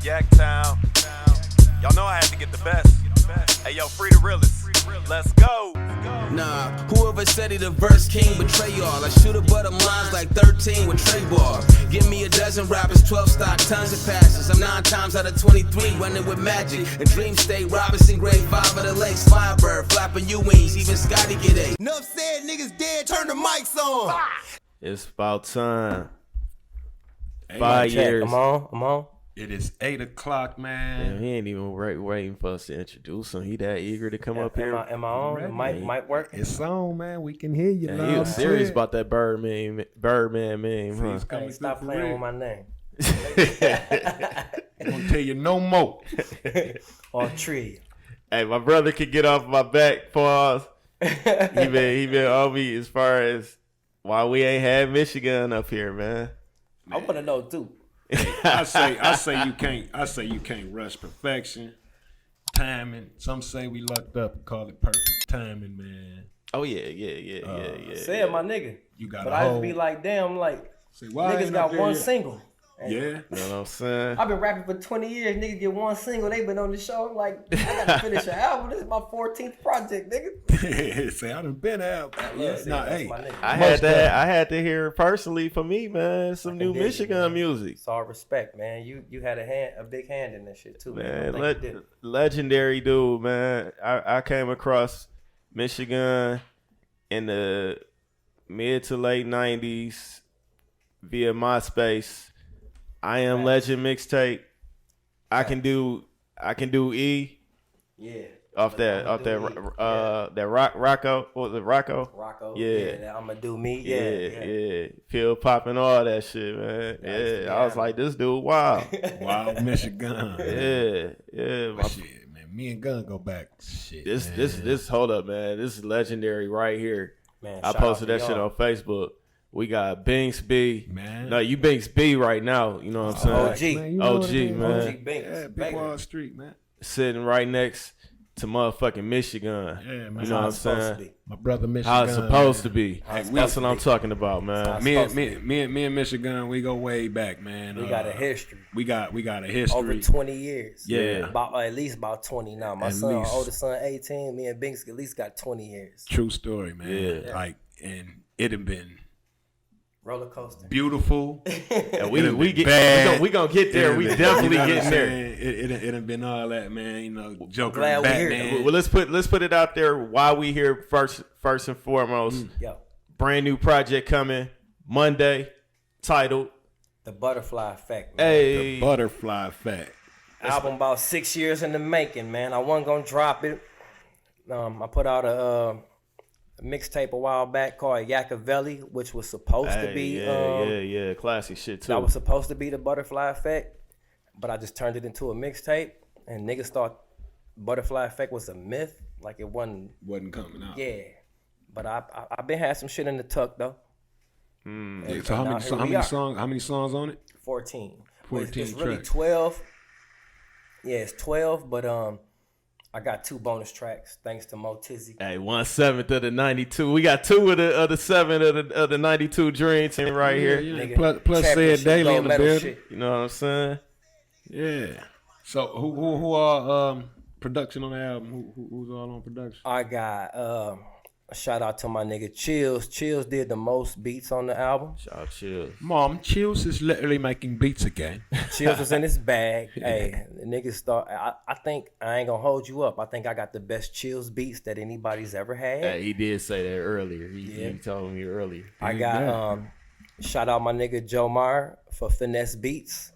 Yaktown. Y'all know I had to get the best. Hey, yo, free the realest. Let's go. Nah, whoever said he the verse king betray y'all. I shoot a butt of lines like 13 with Trey Ball. Give me a dozen rappers, 12 stock, tons of passes. I'm 9 times out of 23 running with magic. And Dream State, Robinson, grade 5 of the Lakes, Firebird, flapping you wings, even Scotty get a. Enough said, niggas dead, turn the mics on. It's about time. Hey, 5 years. I'm on. It is 8 o'clock, man. Damn, he ain't even waiting for us to introduce him. He that eager to come up here. Am I on? The mic work? It's on, man. We can hear you. Yeah, he was serious about that Birdman meme, huh? Hey, stop playing with my name. I'm gonna tell you no more. On tree. Hey, my brother could get off my back. Pause. He been on me as far as why we ain't had MichiGunn up here, man. I want to know too. I say you can't rush perfection, timing. Some say we lucked up and call it perfect timing, man. Oh yeah. Say it, my nigga. You got. But I used to be like, damn, like niggas got one single. Yeah. You know what I'm saying? I've been rapping for 20 years. Niggas get one single. They been on the show. I'm like, I gotta finish an album. This is my 14th project, nigga. Say I done been out. Hey, I had to hear personally for me, man, some new MichiGunn music. It's all respect, man. You had a big hand in this shit too, man. Legendary dude, man. I came across MichiGunn in the mid to late 90s via MySpace. I Am Legend mixtape. I can do E. Yeah. Off that Rocco. What was it, Rocco? Rocco. Yeah. I'ma do me. Yeah. Pill popping, all that shit, man. Yeah. I was like, this dude, wow. Wow, MichiGunn. Yeah. Shit, man. Me and Gunn go back. Shit. This hold up, man. This is legendary right here. Man, I posted that shit on Facebook. We got Binks B. Man. No, you Binks B right now. You know what I'm saying? OG, man. OG Binks. Yeah, Big Wall Street, man. Sitting right next to motherfucking MichiGunn. Yeah, man. You know what I'm saying? My brother MichiGunn. How it's supposed to be. That's what I'm talking about, man. Me and MichiGunn, we go way back, man. We got a history. We got a history. Over 20 years. Yeah. At least about 20 now. My oldest son 18. Me and Binks at least got 20 years. True story, man. Yeah. Like, and it had been roller coaster. Beautiful. And we gonna get there. We definitely getting there. It had been all that, man. You know, Joker, glad we're Batman. here. Well, let's put it out there. Why we here first and foremost. Yo, Brand new project coming Monday, titled The Butterfly Effect. Man. Hey. The Butterfly Effect. Album about 6 years in the making, man. I wasn't gonna drop it. I put out a mixtape a while back called Yachiavelli, which was supposed to be classy shit too. That was supposed to be the Butterfly Effect, but I just turned it into a mixtape, and niggas thought Butterfly Effect was a myth, like it wasn't coming out. Yeah, but I've been had some shit in the tuck though. Yeah, so how many songs on it? 14. 14 It's really tracks. 12. Yeah, it's 12, but I got 2 bonus tracks thanks to Mo Tizzy. Hey, 1/7 of the 92. We got 2 of the 7 of the 92 dreams right here. Yeah. Plus said daily in the building. Shit. You know what I'm saying? Yeah. So who are production on the album? Who's all on production? I got a shout out to my nigga Chills. Chills did the most beats on the album. Shout out Chills. Mom, Chills is literally making beats again. Chills was in his bag. Hey, the niggas thought I think I ain't gonna hold you up. I think I got the best Chills beats that anybody's ever had. Hey, he did say that earlier. He told me earlier. I got shout out my nigga Joe Meyer for Finesse Beats.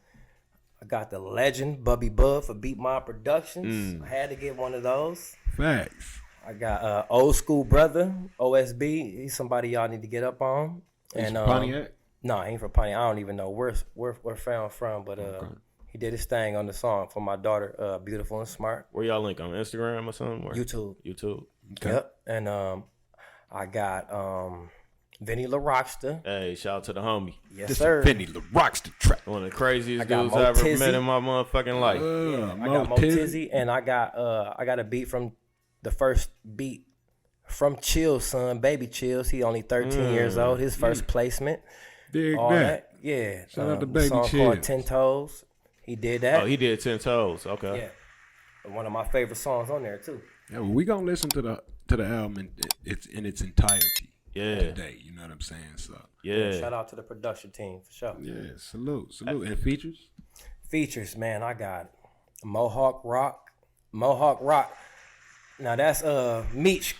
I got the legend Bubby Bud for Beat Mob Productions. I had to get one of those. Facts. I got old school brother OSB. He's somebody y'all need to get up on. He's from Pontiac? No, he ain't from Pontiac. I don't even know where found from, but he did his thing on the song for my daughter, Beautiful and Smart. Where y'all link on Instagram or something? Or? YouTube. Okay. Yep. And I got Vinny La Rockster. Hey, shout out to the homie. Yes, this sir. Vinny La Rockster track. One of the craziest got dudes Mo I ever Tizzy. met in my motherfucking life. I got Mo Tizzy, and I got a beat from the first beat from Chill's son, Baby Chills. He only 13 years old. His first placement. Dig All that. Yeah. Shout out to the Baby song Chills. called 10 Toes. He did that. Oh, he did 10 Toes. Okay. Yeah. One of my favorite songs on there too. Yeah, well, we gonna listen to the album in its entirety. Yeah. Today, you know what I'm saying? So Yeah. Shout out to the production team for sure. yeah, salute. And features? Features, man. I got Mohawk Rock. Now that's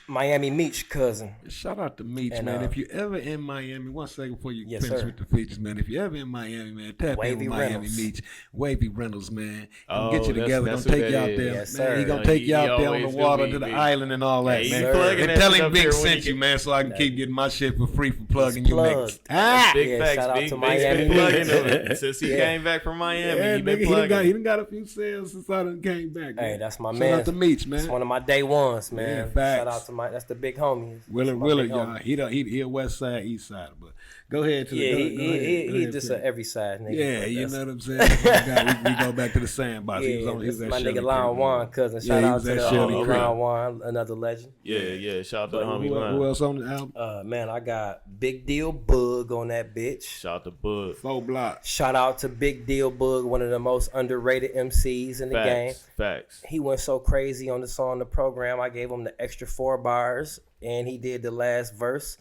Miami Meech cousin. Shout out to Meech, man. If you ever in Miami, 1 second before you finish with the features, man. If you ever in Miami, man, tap in with Miami Meech. Wavy Reynolds, man. Gonna get you together. Gonna take you out there. Yes, man, sir. he gonna take you out there on the always water do to the be. island and all that, Yeah, man. And that tell shit him up Big here when sent he- you, man, so I can keep getting my shit for free for plugging It's you niggas. plugged. Big Yeah, facts. shout out Big to Big Miami been plugging Meech. him. Since he came back from Miami, Yeah, he been nigga, he plugging. done got a few sales since I done came back. Hey, Man. that's my Shout man. out to Meech, man. It's one of my day ones, man. facts. Shout out to that's the big homie. Willard, y'all. He a west side, east side, but go ahead to Yeah, the he just Chris. a every side nigga. Yeah, but you that's- know what I'm saying. we go back to the sandbox. Yeah, he was on this is at my Shirley nigga Lon Creek, Juan man. cousin. Yeah, Shout he out was to at the Shirley homie Creek. Lon Juan, another legend. Yeah. Shout out to the homie Who Lon. else on the album? Man, I got Big Deal Bug on that bitch. Shout out to Bud. 4 Block. Shout out to Big Deal Bug, one of the most underrated MCs in the game. Facts. He went so crazy on the song, the program. I gave him the extra 4 bars, and he did the last verse.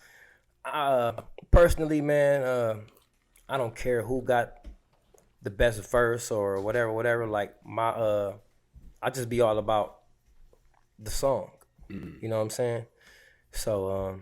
Personally, man, I don't care who got the best verse or whatever. Like I just be all about the song. You know what I'm saying? So,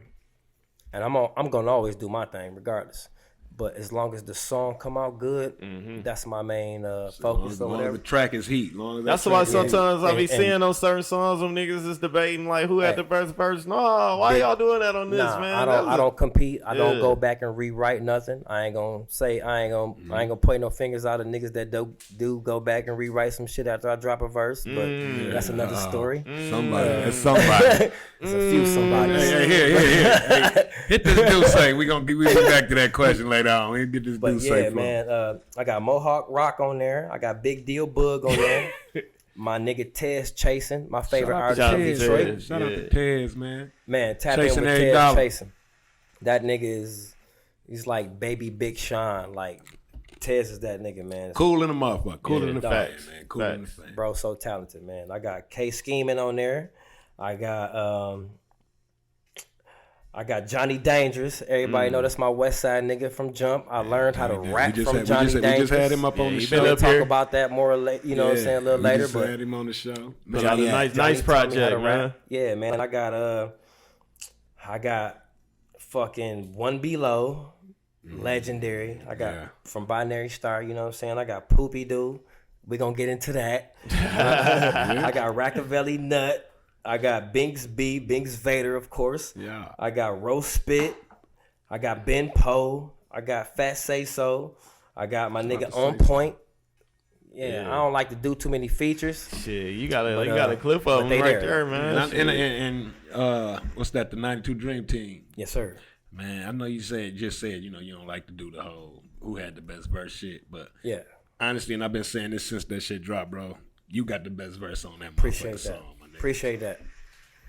and I'm gonna always do my thing regardless. But as long as the song come out good, that's my main focus or Long as whatever. the track is heat. Long as That's that why track is sometimes I be And- seeing on certain songs when niggas is debating like who had the best verse. No, why y'all doing that on this, Nah, man? I don't compete. I don't Yeah. go back and rewrite nothing. I ain't gonna point no fingers out of niggas that do go back and rewrite some shit after I drop a verse. But that's another story. Somebody. That's somebody. It's a few somebody. Hey, hit this do say. We be back to that question later on. We get this But do say. yeah, man, I got Mohawk Rock on there. I got Big Deal Bug on there. My nigga Tez Chasing, my favorite artist out from to Detroit. Tez. Shout out Yeah. to Tez, man. Man, tap Chasing in with every Tez dollar. Chasing. That nigga he's like baby Big Sean. Like Tez is that nigga, man. Cool in the motherfucker. Cool Yeah, in the dog. face, man. Cool in the face. Bro, so talented, man. I got K Scheming on there. I got Johnny Dangerous. Everybody know that's my West Side nigga from Jump. I learned how to rap from Johnny we Dangerous. just had him up on the he show. been We'll up talk here. about that more later. You know what I'm saying, a little we later. just But had him on the show. Put out a nice Johnny taught me how to project, rap. man. Yeah, man. I got fucking One Below, legendary. I got from Binary Star. You know what I'm saying. I got Poopie-Doo. We gonna get into that. I got Rackavelli Nut. I got Binks Vader, of course. Yeah. I got Roast Spit. I got Ben Poe. I got Fat Say So. I got my nigga On Point. Yeah, I don't like to do too many features. Shit, you got a clip of him they right there. there, man. And what's that? The 92 Dream Team. Yes, sir. Man, I know you just said, you know, you don't like to do the whole who had the best verse shit, but Yeah. honestly, and I've been saying this since that shit dropped, bro. You got the best verse on that Appreciate motherfucking that. song, my nigga. Appreciate that.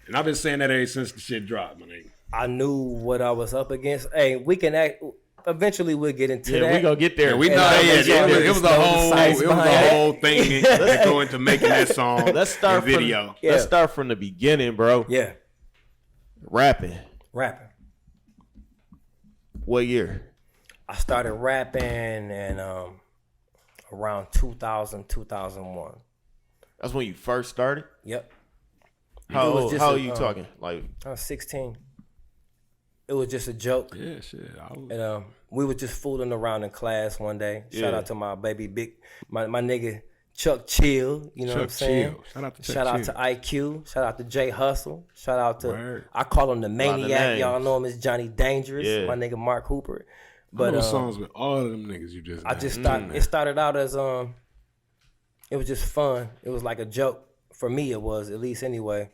And I've been saying that ever since the shit dropped, my nigga. I knew what I was up against. Hey, we can act. Eventually, we'll get into Yeah, that. we gonna get there. We And know, I yeah, was young, it was know the size a behind it. whole thing that go into making that song. Let's start and video. Yeah. Let's start from the beginning, bro. Yeah, Rapping. rapping. What year? I started rapping in around 2000, 2001. That's when you first started. Yep. How It was old? just How a, old you talking? Like I was 16. It was just a joke. Yeah, shit. And we were just fooling around in class one day. Shout Yeah. out to my baby my nigga Chuck Chill. You know what I'm Chuck saying? Chill. Shout out to Chuck Shout out Chill. to IQ. Shout out to Jay Hustle. Shout out to Word. I call him the of Maniac. names. Y'all know him as Johnny Dangerous. Yeah. My nigga Mark Hooper. I But know songs with all of them niggas you just I named. just thought it started out as it was just fun. It was like a joke. For me it was, at least anyway.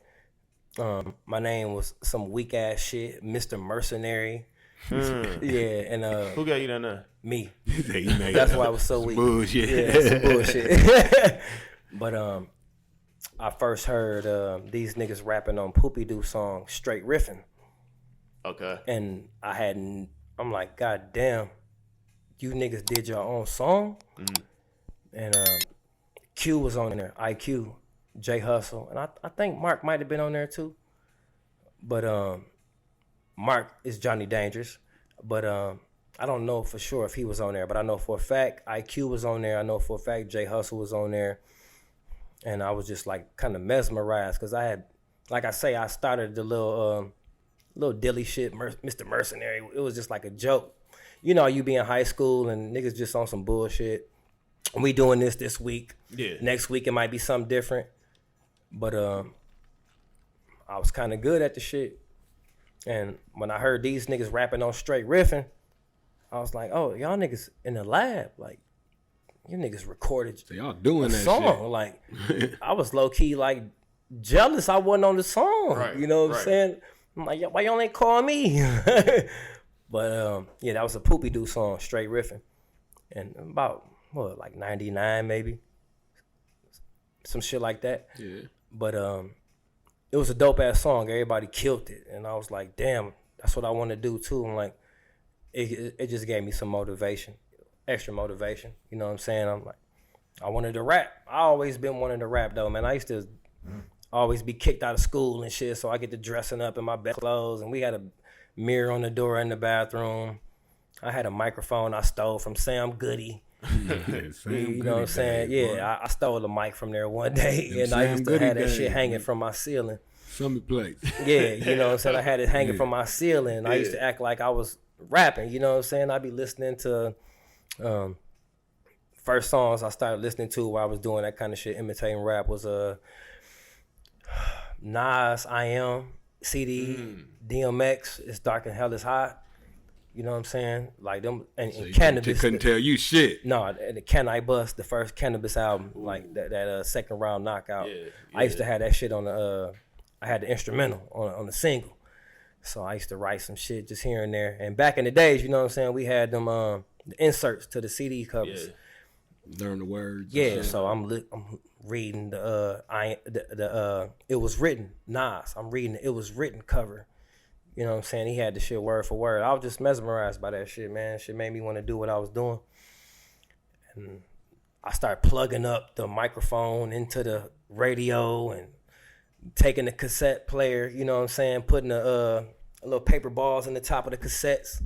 My name was some weak ass shit, Mr. Mercenary. Yeah, and who got you that name? me. That's That's why I was so weak. bullshit. Yeah, it's bullshit. But I first heard these niggas rapping on Poopie-Doo song Straight Riffin'. Okay. And I'm like, God damn, you niggas did your own song? And Q was on there, IQ, J Hustle, and I think Mark might have been on there too. But Mark is Johnny Dangerous, but I don't know for sure if he was on there. But I know for a fact IQ was on there. I know for a fact J Hustle was on there, and I was just like kind of mesmerized because I had, like I say, I started the little dilly shit, Mr. Mercenary. It was just like a joke. You know, you be in high school and niggas just on some bullshit. We doing this week. Yeah. Next week it might be something different. But I was kind of good at the shit. And when I heard these niggas rapping on straight riffing, I was like, oh, y'all niggas in the lab. Like, you niggas recorded so y'all doing that song. shit. Like, I was low-key, like, jealous I wasn't on the song. Right, you know what I'm saying? I'm like, why y'all ain't call me? But, yeah, that was a Poopie-Doo song, straight riffing. And about, like 99 maybe? Some shit like that. Yeah. But it was a dope-ass song. Everybody killed it. And I was like, damn, that's what I want to do, too. I'm like, it just gave me some motivation, extra motivation. You know what I'm saying? I'm like, I wanted to rap. I always been wanting to rap, though, man. I used to always be kicked out of school and shit, so I get to dressing up in my best clothes. And we had a mirror on the door in the bathroom. I had a microphone I stole from Sam Goody. You know what I'm saying? Yeah, I stole a mic from there one day, and I used to have that shit hanging from my ceiling. Summer plates. Yeah, you know what I'm saying? I had it hanging from my ceiling. I used to act like I was rapping, you know what I'm saying? I'd be listening to first songs I started listening to while I was doing that kind of shit, imitating rap, was Nas, I Am, CD, DMX, It's Dark and Hell is Hot. You know what I'm saying? Like them and So Cannabis. couldn't tell you shit. No, and the Can I Bust, the first Cannabis album, like that second round knockout. I used to have that shit on the I had the instrumental on the single. So I used to write some shit just here and there. And back in the days, you know what I'm saying, we had them the inserts to the CD covers. Learn the words. Yeah, so I'm reading the It Was Written, Nas. I'm reading the It Was Written cover. You know what I'm saying? He had the shit word for word. I was just mesmerized by that shit, man. Shit made me want to do what I was doing. And I started plugging up the microphone into the radio and taking the cassette player, you know what I'm saying, putting a little paper balls in the top of the cassettes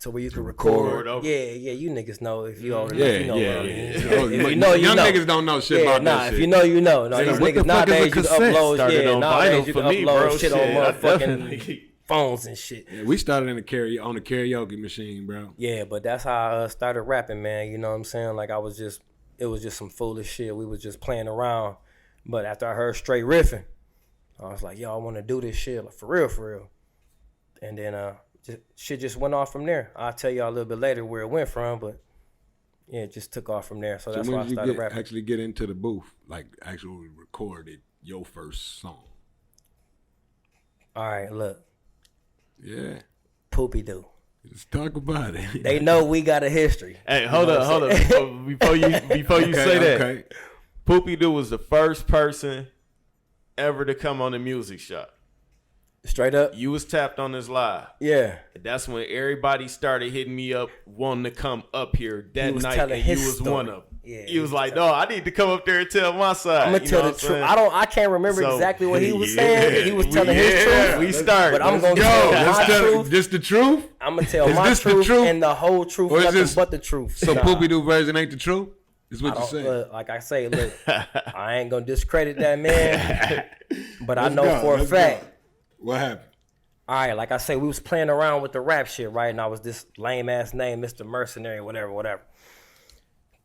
to where you can record. Yeah, you niggas know if you already know, you know what I mean. If you know, you Young know. niggas don't know shit about that shit. If you know, you know. No, these niggas nowadays you can upload, nowadays you can upload shit on motherfucking phones and shit. Yeah, we started on the karaoke machine, bro. Yeah, but that's how I started rapping, man. You know what I'm saying? Like it was just some foolish shit. We was just playing around. But after I heard straight riffing, I was like, yo, I want to do this shit, like, for real. And then shit just went off from there. I'll tell y'all a little bit later where it went from, but yeah, it just took off from there. So that's why I started rapping. Actually get into the booth, like actually recorded your first song? All right, look. Yeah. Poopie-Doo. Let's talk about it. They know we got a history. Hey, hold up. Before you say that, Poopie-Doo was the first person ever to come on the Music Shop. Straight up? You was tapped on this live. Yeah. That's when everybody started hitting me up, wanting to come up here that night, and you was story. one of them. Yeah, he was like, no, I need to come up there and tell my side. I'm gonna tell the truth. I can't remember exactly what he was saying. He was telling his truth. We started. But I'm gonna tell my truth. Just the truth? I'm gonna tell my truth and the whole truth, nothing but the truth. So Poopie-Doo version ain't the truth? Is what you saying? Like I say, look, I ain't gonna discredit that man, but I know for a fact. What happened? All right, like I say, we was playing around with the rap shit, right? And I was this lame ass name, Mr. Mercenary, whatever.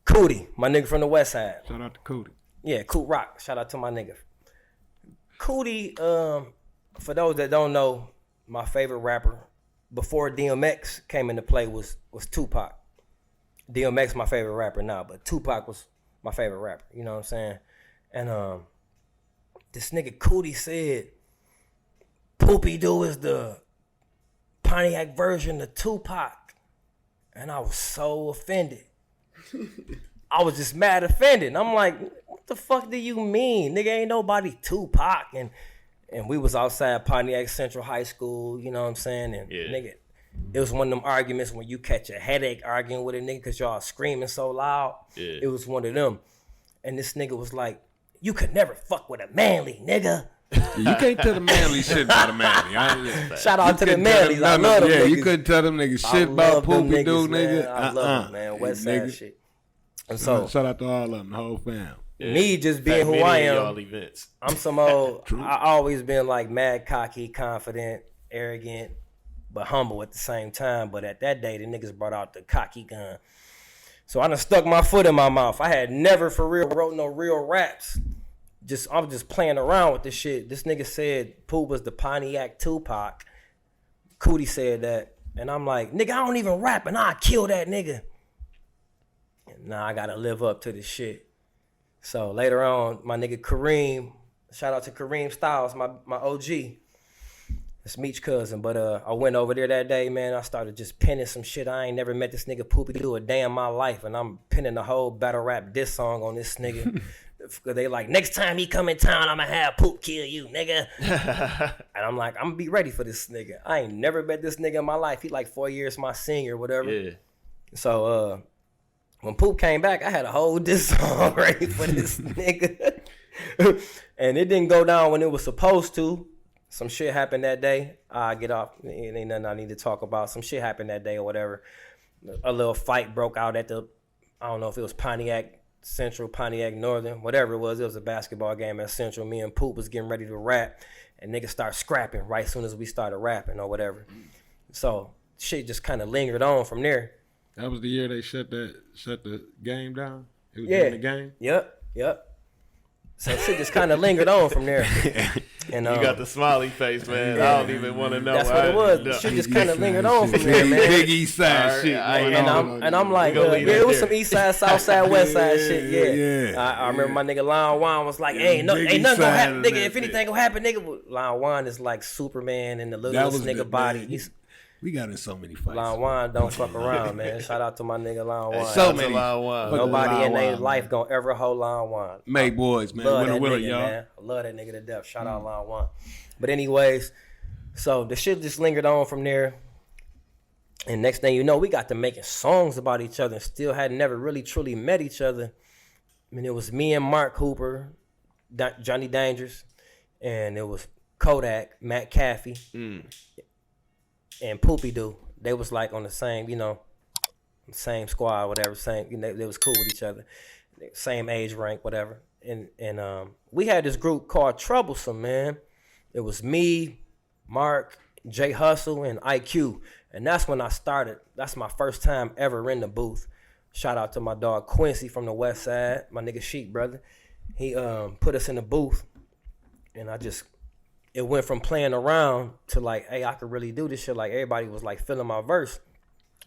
Cootie, my nigga from the West Side. Shout out to Cootie. Yeah, Coot Rock. Shout out to my nigga. Cootie, for those that don't know, my favorite rapper before DMX came into play was Tupac. DMX my favorite rapper now, but Tupac was my favorite rapper. You know what I'm saying? And this nigga Cootie said Poopie-Doo is the Pontiac version of Tupac. And I was so offended. I was just mad offended. And I'm like, what the fuck do you mean? Nigga, ain't nobody Tupac. And we was outside Pontiac Central High School, you know what I'm saying? And nigga, it was one of them arguments when you catch a headache arguing with a nigga because y'all screaming so loud. Yeah. It was one of them. And this nigga was like, you could never fuck with a manly nigga. You can't tell the manly shit about a manly. Shout out to the manlies. I love them niggas. You couldn't tell them niggas shit about Poopie-Doo, nigga. I love them, man. West Side shit. And so, shout out to all of them, the whole fam. Me just being who I am, I'm some old, I always been like mad, cocky, confident, arrogant, but humble at the same time. But at that day, the niggas brought out the cocky gun. So I done stuck my foot in my mouth. I had never for real wrote no real raps. I was just playing around with this shit. This nigga said Poop was the Pontiac Tupac. Cootie said that. And I'm like, nigga, I don't even rap and I'll kill that nigga. And now I gotta live up to this shit. So later on, my nigga Kareem, shout out to Kareem Styles, my OG. It's Meech cousin. But I went over there that day, man. I started just penning some shit. I ain't never met this nigga Poopie-Doo a day in my life. And I'm penning the whole battle rap diss song on this nigga. They like, next time he come in town, I'ma have Poop kill you, nigga. And I'm like, I'm gonna be ready for this nigga. I ain't never met this nigga in my life. He like 4 years my senior, whatever. Yeah. So when Poop came back, I had a whole diss song ready for this nigga. And it didn't go down when it was supposed to. Some shit happened that day. I get off. It ain't nothing I need to talk about. Some shit happened that day or whatever. A little fight broke out at the, I don't know if it was Pontiac Central, Pontiac Northern, whatever it was. It was a basketball game at Central. Me and Poop was getting ready to rap, and niggas start scrapping right as soon as we started rapping or whatever. So shit just kind of lingered on from there. That was the year they shut the game down? It was in the game? Yep. So shit just kind of lingered on from there. And you got the smiley face, man. I don't even want to know. That's what it was. Shit just kind of lingered on from there, man. Big East Side shit. And I'm like, it was some East Side, South Side, West Side shit. Yeah. I remember my nigga Lion Juan was like, ain't nothing gonna happen, nigga. If anything gonna happen, nigga. Lion Juan is like Superman in the littlest nigga body. We got in so many fights. Lion Juan don't fuck around, man. Shout out to my nigga Lion Juan. So many. Nobody in their life gonna ever hold Lion Juan. May boys, man. Love that nigga, man. I love that nigga to death. Shout out Lion Juan. But anyways, so the shit just lingered on from there. And next thing you know, we got to making songs about each other and still had never really truly met each other. I mean, it was me and Mark Hooper, Johnny Dangerous, and it was Kodak, Matt Caffey. And Poopie-Doo, they was like on the same, same squad, whatever, same, they was cool with each other, same age rank, whatever. And we had this group called Troublesome, man. It was me, Mark, Jay Hustle, and IQ. And that's when I started. That's my first time ever in the booth. Shout out to my dog Quincy from the West Side, my nigga Sheik brother. He put us in the booth, and it went from playing around to like, hey, I could really do this shit. Like everybody was like feeling my verse.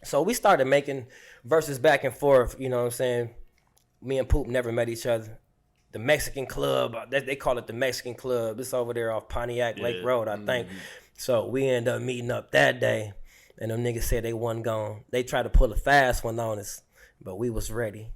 So we started making verses back and forth, you know what I'm saying? Me and Poop never met each other. The Mexican Club, they call it the Mexican Club. It's over there off Pontiac Lake Road, I think. So we ended up meeting up that day, and them niggas said they wasn't gone. They tried to pull a fast one on us, but we was ready.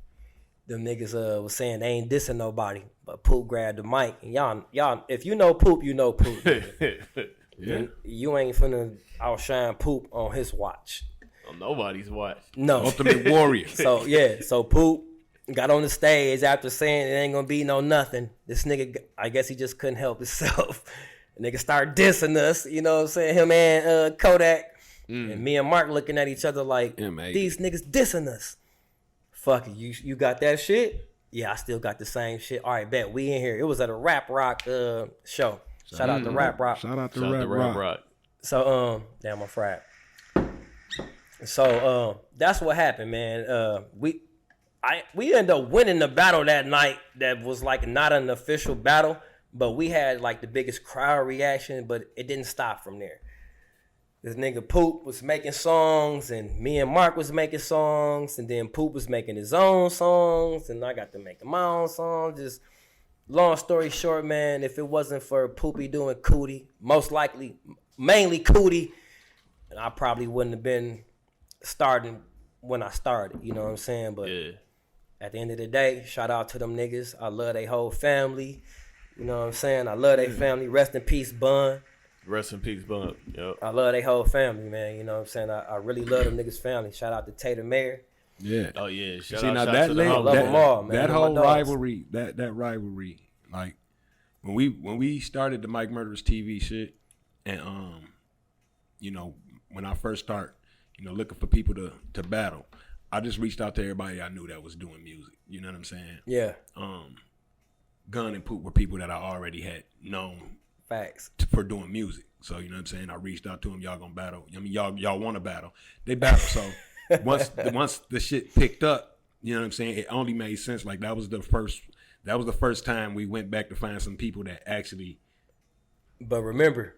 Them niggas was saying they ain't dissing nobody, but Poop grabbed the mic. And y'all, if you know Poop, you know Poop. Yeah. You ain't finna outshine Poop on his watch. On nobody's watch. No. Ultimate warrior. So Poop got on the stage after saying it ain't gonna be no nothing. This nigga, I guess he just couldn't help himself. The nigga started dissing us, you know what I'm saying? Him and Kodak. And me and Mark looking at each other like, these niggas dissing us. Fuck it, you got that shit? Yeah, I still got the same shit. All right, bet, we in here. It was at a Rap Rock show. Shout out to Rap Rock. Shout out to Rap Rock. So, damn, I'm fried. So, that's what happened, man. We ended up winning the battle that night that was like not an official battle, but we had like the biggest crowd reaction, but it didn't stop from there. This nigga Poop was making songs, and me and Mark was making songs, and then Poop was making his own songs, and I got to make my own songs. Just long story short, man, if it wasn't for Poopie-Doo and Cootie, most likely, mainly Cootie, I probably wouldn't have been starting when I started, you know what I'm saying? But at the end of the day, shout out to them niggas. I love they whole family, you know what I'm saying? I love they family. Rest in peace, Bun. Rest in peace, Bun. Yep. I love they whole family, man. You know what I'm saying? I really love them niggas' family. Shout out to Tater Mayer. Yeah. Oh yeah. See now that whole rivalry, that rivalry, like when we started the Mike Murdaraz TV shit, and when I first start, looking for people to battle, I just reached out to everybody I knew that was doing music. You know what I'm saying? Yeah. Gunn and Poop were people that I already had known. Facts. For doing music. So, you know what I'm saying? I reached out to them. Y'all gonna battle. I mean, y'all want to battle. They battle. So once the shit picked up, you know what I'm saying? It only made sense. Like that was the first time we went back to find some people that actually. But remember,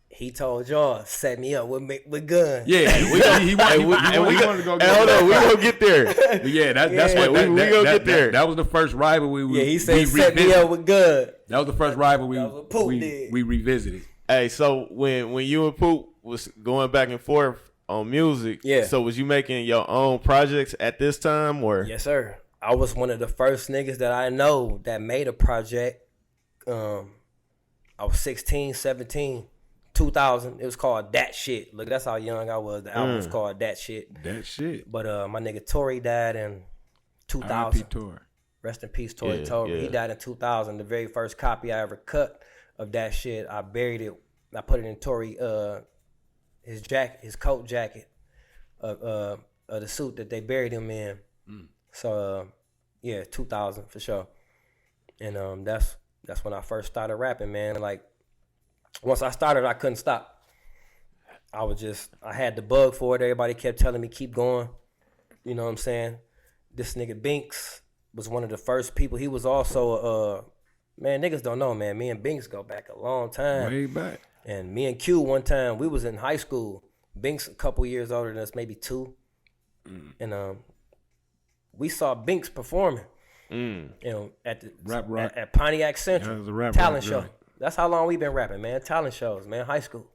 he told y'all set me up with Gunn. Yeah, we wanted to go. Hold on, we gonna get there. Yeah, that's what we gonna get there. That was the first rivalry. He said set me up with Gunn. That was the first rivalry we revisited. Hey, so when you and Poop was going back and forth on music, so was you making your own projects at this time, or? Yes, sir. I was one of the first niggas that I know that made a project. I was 16, 17. 2000, it was called Dat Shit. Look, that's how young I was. The album was called Dat Shit. Dat Shit. But my nigga Tory died in 2000. Rest in peace, Tory. Yeah. He died in 2000. The very first copy I ever cut of Dat Shit, I buried it. I put it in Tory his coat jacket of the suit that they buried him in. So 2000 for sure. And that's when I first started rapping, man. Like, once I started, I couldn't stop. I had the bug for it. Everybody kept telling me, keep going. You know what I'm saying? This nigga Binks was one of the first people. He was also, man, niggas don't know, man. Me and Binks go back a long time. Way back. And me and Q one time, we was in high school. Binks a couple years older than us, maybe 2. And we saw Binks performing. At the at Pontiac Central talent show. That's how long we been rapping, man. Talent shows, man. High school.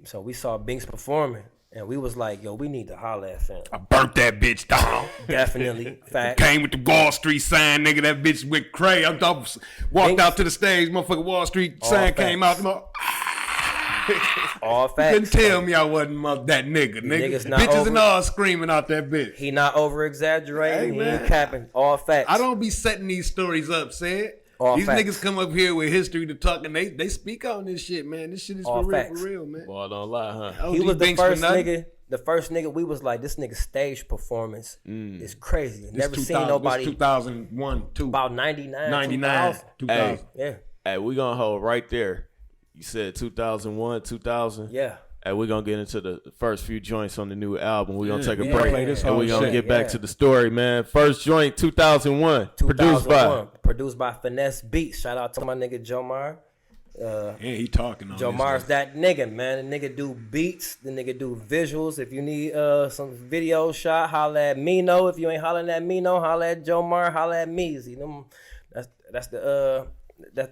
So we saw Binks performing, and we was like, yo, we need to holler at fam. I burnt that bitch down. Definitely. Fact. Came with the Wall Street sign, nigga. That bitch went crazy. Walked out to the stage, motherfucking Wall Street sign came out. All facts. Couldn't tell me I wasn't that nigga. Bitches and all screaming out that bitch. He not over-exaggerating. Hey, he ain't capping. All facts. I don't be setting these stories up, said. These niggas come up here with history to talk, and they speak on this shit, man. This shit is for real, man. Boy, don't lie, huh? He was the first nigga. The first nigga, we was like, this nigga stage performance is crazy. Never seen nobody. This 2001, 2. About 99. 2000. Hey, we gonna hold right there. You said 2001, 2000. Yeah. And we're going to get into the first few joints on the new album. We're going to take a break. And we're going to get back to the story, man. First joint, 2001. Produced by Finesse Beats. Shout out to my nigga Jomar. He talking on Jomar's that nigga, man. The nigga do beats. The nigga do visuals. If you need some video shot, holla at Mino. If you ain't hollering at Mino, holla at Jomar, holla at me. See them? That's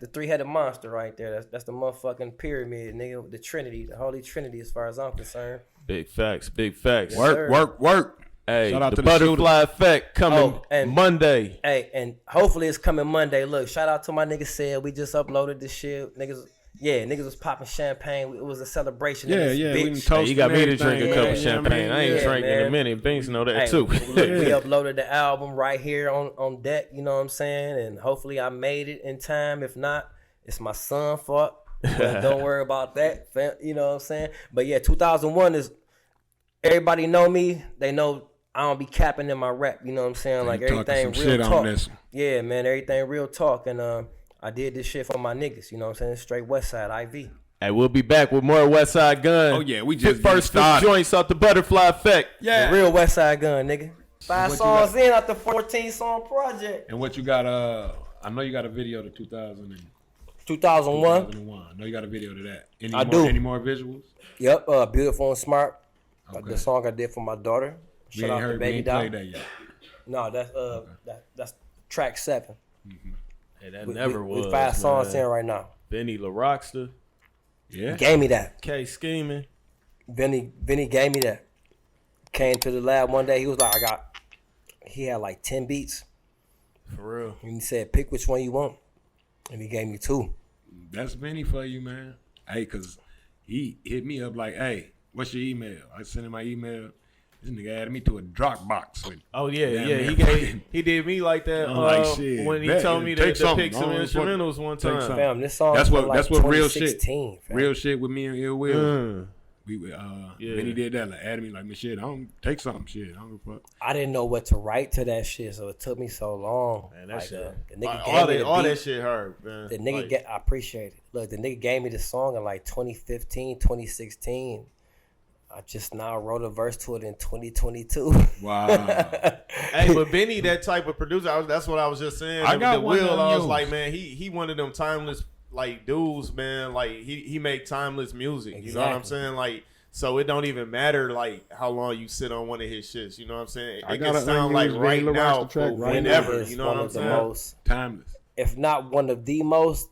the three-headed monster right there. That's the motherfucking pyramid, nigga. The Trinity, the Holy Trinity, as far as I'm concerned. Big facts. Yes, Work. Hey, the butterfly effect coming Monday. Hey, and hopefully it's coming Monday. Look, shout out to my nigga said we just uploaded this shit. Niggas was popping champagne. It was a celebration. Yeah. Hey, you got me to drink a cup of champagne. I ain't drinking in a minute. Binks know that too. We uploaded the album right here on deck. You know what I'm saying? And hopefully I made it in time. If not, it's my son's fault. But don't worry about that. You know what I'm saying? But yeah, 2001 is everybody know me. They know I don't be capping in my rap. You know what I'm saying? Like everything real talk. Yeah, man. Everything real talk. And I did this shit for my niggas, you know what I'm saying? Straight Westside IV. Hey, we'll be back with more Westside Gunn. Oh, yeah, we just first 5 joints off the Butterfly Effect. Yeah. The real Westside Gunn, nigga. 5 songs in out the 14-song project. And what you got, I know you got a video to 2001. 2001. I know you got a video to that. Any more visuals? Yep, Beautiful and Smart. The song I did for my daughter. Shout out to Baby Doll. Played that yet. No, that's track 7. Mm-hmm. Hey, that never was. We 5 songs in right now. Benny La Rockster. Yeah. Gave me that. K Scheming. Benny gave me that. Came to the lab one day. He was like, he had like 10 beats. For real. And he said, pick which one you want. And he gave me 2. That's Benny for you, man. Hey, because he hit me up like, hey, what's your email? I sent him my email. This nigga added me to a Dropbox. Oh yeah, Damn, yeah. man. He did me like that. I'm like, shit, when he bet, told me to take something. pick some I don't instrumentals one take time. something. Fam, this song That's from what like that's what real shit. 2016, fam. Real shit with me and Ill Will. We Yeah. Then he did that, like added me like, man, shit, I don't take something, shit. I don't give a fuck. I didn't know what to write to that shit, so it took me so long. Man, that like, shit. the nigga All gave me the that beat. shit hurt, man. The nigga Like, I appreciate it. Look, the nigga gave me the song in like 2015, 2016. I just now wrote a verse to it in 2022. Wow. Hey, but Benny, that type of producer, that's what I was just saying. I got the one of Will, them I was used. like, man, he one of them timeless like dudes, man. Like he make timeless music. You know what I'm Exactly. saying? Like, so it don't even matter like how long you sit on one of his shits. You know what I'm saying? I It got can an sound like unused right Vanilla now, Rockstar track or right whenever. Is You know one what I'm of the saying? most, Timeless. if not one of the most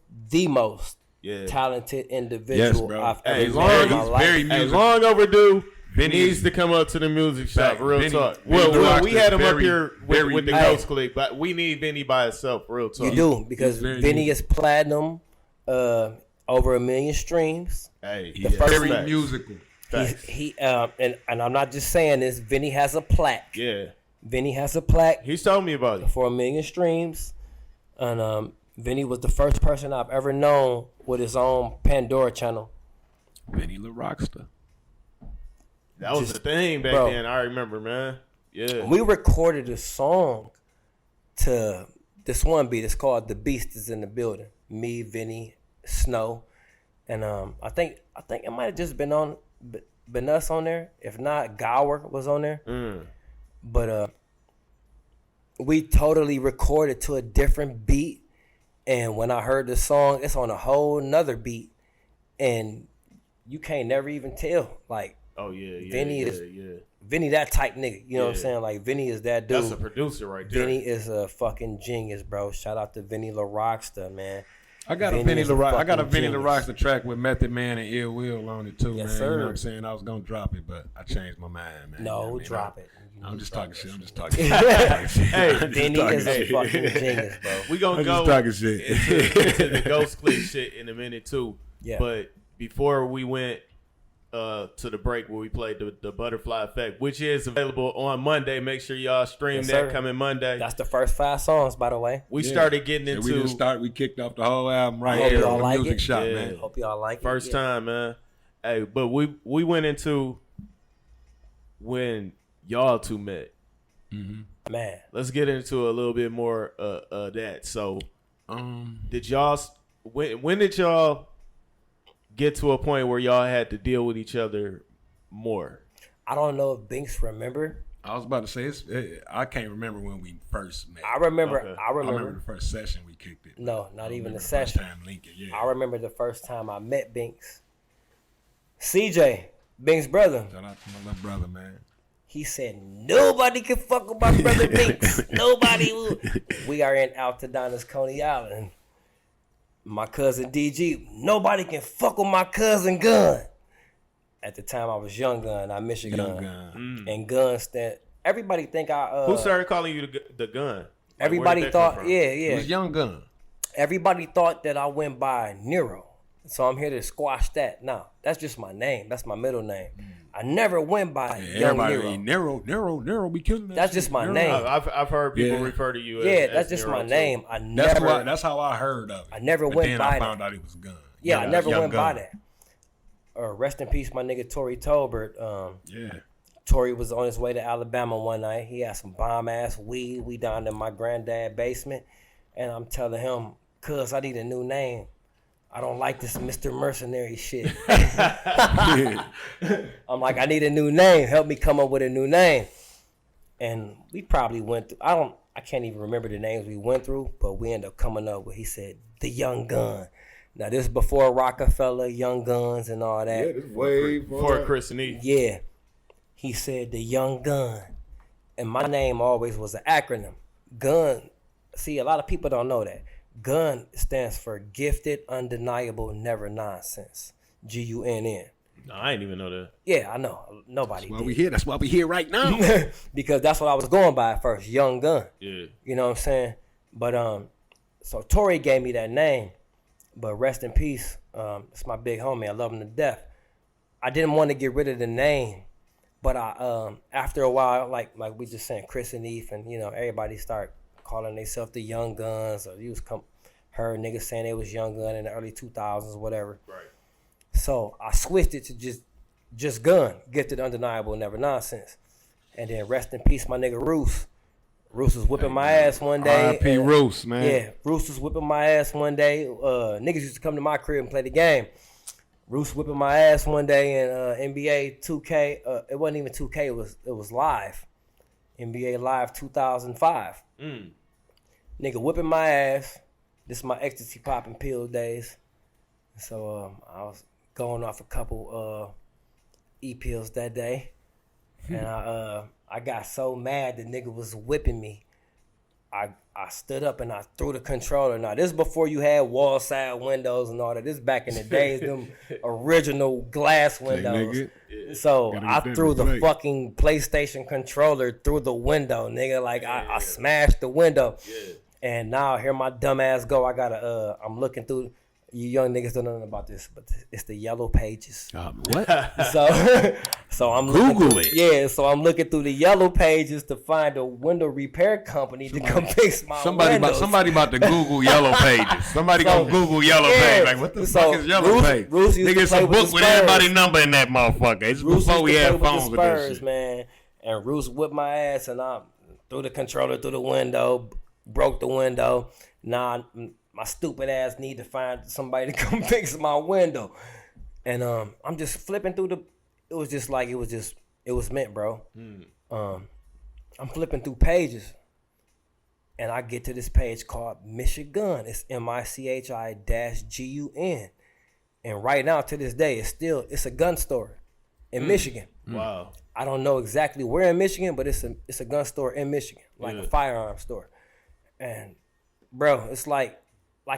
Yeah. talented individual bro. I've Hey, ever as met long in my as life. very Hey, music. long overdue. Benny needs is- to come up to the music shop. Fact, Real Benny- talk. Benny the Well, we Rockstar had him up very- here very with the music. Ghost Click, but we need Benny by himself. Real talk. You do, because He's very Vinny musical. is platinum, over 1 million streams. Hey, He's first very facts. musical. Facts. And I'm not just saying this. Vinny has a plaque. Yeah, Vinny has a plaque he's told me about it. for 1 million streams, and Vinny was the first person I've ever known with his own Pandora channel. Benny the Rockstar. That was the thing back bro. then. I remember, man. Yeah. We recorded a song to this one beat. It's called "The Beast Is in the Building." Me, Vinny, Snow, and I think it might have just been us on there. If not, Gower was on there. But we totally recorded to a different beat, and when I heard the song, it's on a whole nother beat, and you can't never even tell. Like, Oh yeah. Vinny yeah, is- yeah. Vinny that type nigga. You know what I'm Yeah. saying? Like, Vinny is that dude. That's a producer right there. Vinny is a fucking genius, bro. Shout out to Vinny La Rockstar, man. I got Vinny a Benny is the a Rock. I got a fucking Benny the genius. Rockstar track with Method Man and Ill Will on it too, Yes, man. sir. You know what I'm saying? I was gonna drop it, but I changed my mind, man. No, You know what I mean? drop it. I'm just talking shit. I'm just talking shit. Hey, Vinny is a fucking genius, bro. We gonna I'm go just talking shit. into the Ghost Click shit in a minute too. Yeah. But before we went to the break where we played the Butterfly Effect, which is available on Monday. Make sure y'all stream Yes, that sir. coming Monday. That's the first 5 songs, by the way. We Yeah. started getting Yeah, into we didn't start. We kicked off the whole album right Hope here y'all on the like Music it. Shop, Yeah. man. Hope y'all like first it. time, man. Hey, but we went into when y'all two met. Man, Let's get into a little bit more of that. So, Um, did y'all when did y'all get to a point where y'all had to deal with each other more? I don't know if Binks remember. I was about to say I can't remember when we first met. I remember. Okay. I I remember remember. the first session we kicked it. No, not I even remember the first session. time Lincoln, yeah. I remember the first time I met Binks. CJ, Binks' brother. Shout out to my little brother, man. He said, nobody can fuck with my brother Binks. Nobody will. We are in Altadonna's Coney Island. My cousin DG, nobody can fuck with my cousin Gun. At the time, I was Young Gun, not MichiGunn. Young Gun. And Gun stand. Everybody think I. Who started calling you the gun? Like, Everybody where did that come thought, from? yeah. It was Young Gun. Everybody thought that I went by Nero. So I'm here to squash that. No, that's just my name. That's my middle name. I never went by Young Everybody, Nero. Nero, be killing that. That's shit. just my Nero. name. I've heard people Yeah. refer to you. Yeah, as that's just Nero, my too. name. That's how I heard of it. I never But went then by I that. found out it was Gun. Yeah, I never Young went by Gun. that. Rest in peace, my nigga Tory Tolbert. Yeah. Tory was on his way to Alabama one night. He had some bomb ass weed. We down in my granddad basement, and I'm telling him, "Cuz I need a new name. I don't like this Mr. Mercenary shit." I'm like, I need a new name. Help me come up with a new name. And we probably went through. I can't even remember the names we went through, but we ended up coming up with. He said the Young Gun. Now this is before Rockefeller, Young Guns, and all that. this way For Chris and E. Yeah. He said the Young Gun. And my name always was an acronym. Gun. See, a lot of people don't know that. Gun stands for Gifted, Undeniable, Never Nonsense. Gunn. No, I didn't even know that. Yeah, I know. Nobody That's why did. we here. That's why we here right now. Because that's what I was going by at first, Young Gun. Yeah. You know what I'm saying? But so Tory gave me that name. But rest in peace. It's my big homie. I love him to death. I didn't want to get rid of the name But I after a while, like we just saying, Chris and Eve, and everybody start calling themselves the Young Guns, or you was heard niggas saying they was Young Gun in the early 2000s or whatever. Right. So I switched it to just Gun, Gifted, Undeniable, Never Nonsense. And then rest in peace, my nigga Roos. Roos was whipping my ass one day. R.I.P. Roos, man. Yeah, Roos was whipping my ass one day. Niggas used to come to my crib and play the game. Roos whipping my ass one day in NBA 2K. It wasn't even 2K. It was live. NBA Live 2005. Nigga whipping my ass. This is my ecstasy popping pill days. So I was going off a couple E-pills that day. And I got so mad the nigga was whipping me. I stood up and I threw the controller. Now, this is before you had wall side windows and all that. This is back in the days, them original glass windows. So I threw the fucking PlayStation controller through the window, nigga. Like, I smashed the window. Yeah. And now here my dumb ass go. I gotta, I'm looking through. You young niggas don't know nothing about this, but it's the yellow pages. What? So I'm Google looking it. Yeah, so I'm looking through the yellow pages to find a window repair company to come fix my windows. Somebody about to Google yellow pages. Somebody gonna Google yellow page. Like, what the fuck is yellow page? Nigga, it's a book with everybody's number in that motherfucker. It's before we had phones with this shit. Man. And Roos whipped my ass, and I threw the controller through the window, broke the window. Nah, my stupid ass need to find somebody to come fix my window. And I'm just flipping through it was meant, bro. I'm flipping through pages, and I get to this page called MichiGunn. It's MICHI-GUN. And right now, to this day, it's a gun store in Michigan. Wow. I don't know exactly where in Michigan, but it's a gun store in Michigan, like a firearm store. And bro, it's like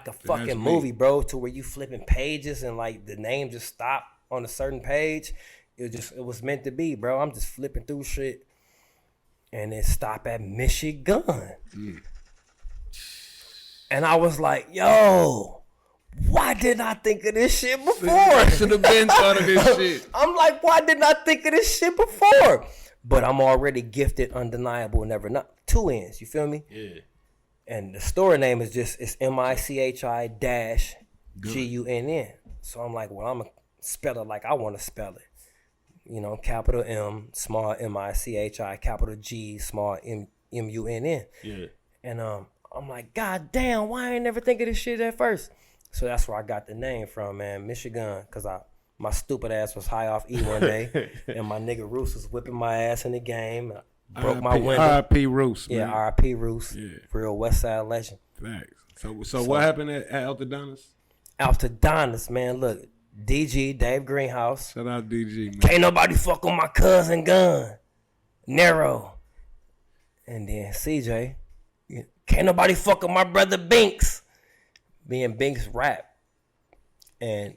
a fucking movie, bro, to where you flipping pages and like the name just stop on a certain page. It was meant to be, bro. I'm just flipping through shit, and it stop at MichiGunn. And I was like, yo, why didn't I think of this shit before? Should have been thought of this shit. I'm like, why didn't I think of this shit before? But I'm already gifted, undeniable, never not. 2 N's, you feel me? Yeah. And the store name is it's MICHI-GUNN. So I'm like, well, I'm going to spell it like I want to spell it. Capital M, small M-I-C-H-I, capital G, small M-U-N-N. Yeah. And I'm like, God damn, why I ain't never think of this shit at first? So that's where I got the name from, man, MichiGunn, because my stupid ass was high off E one day, and my nigga Roos was whipping my ass in the game. Broke my window. R.I.P. Roos, man. Yeah, R.I.P. Roos. Yeah. Real West Side legend. Thanks. So what happened at Altadonis? Altadonis, man. Look, DG, Dave Greenhouse. Shout out DG, man. Can't nobody fuck with my cousin Gun. Nero. And then CJ. Can't nobody fuck with my brother Binks. Me and Binks rap. And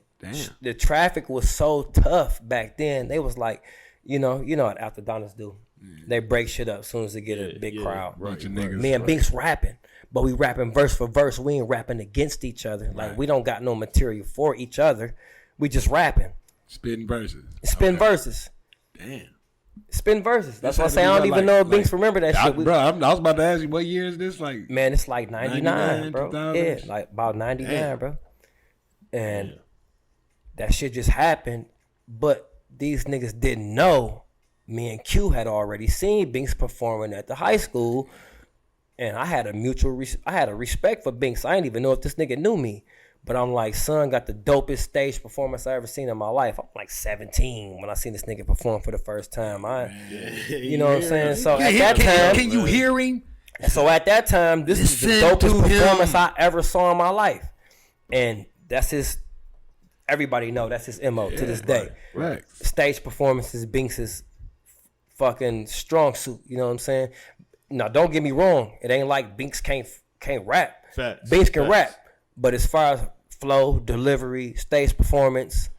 the traffic was so tough back then. They was like, you know what Altadonis do. They break shit up as soon as they get a big crowd. Right. Me and Binks rapping, but we rapping verse for verse. We ain't rapping against each other. Like, we don't got no material for each other. We just rapping. Spitting verses. Verses. Damn. Spin verses. That's why I say I don't even know if Binks remember that shit. Bro, I was about to ask you, what year is this? Like, man, it's like 99, bro. 2000? Yeah, like about 99, bro. And that shit just happened, but these niggas didn't know. Me and Q had already seen Binks performing at the high school, and I had a respect for Binks. I didn't even know if this nigga knew me, but I'm like, son got the dopest stage performance I ever seen in my life. I'm like 17 when I seen this nigga perform for the first time. You know what I'm saying? So at that time, can you hear him? So at that time, this is the dopest performance I ever saw in my life, and that's his. Everybody know that's his MO to this day. Right. Stage performances, Binks is fucking strong suit, you know what I'm saying? Now, don't get me wrong. It ain't like Binks can't rap. Facts. Binks can rap. But as far as flow, delivery, stage performance,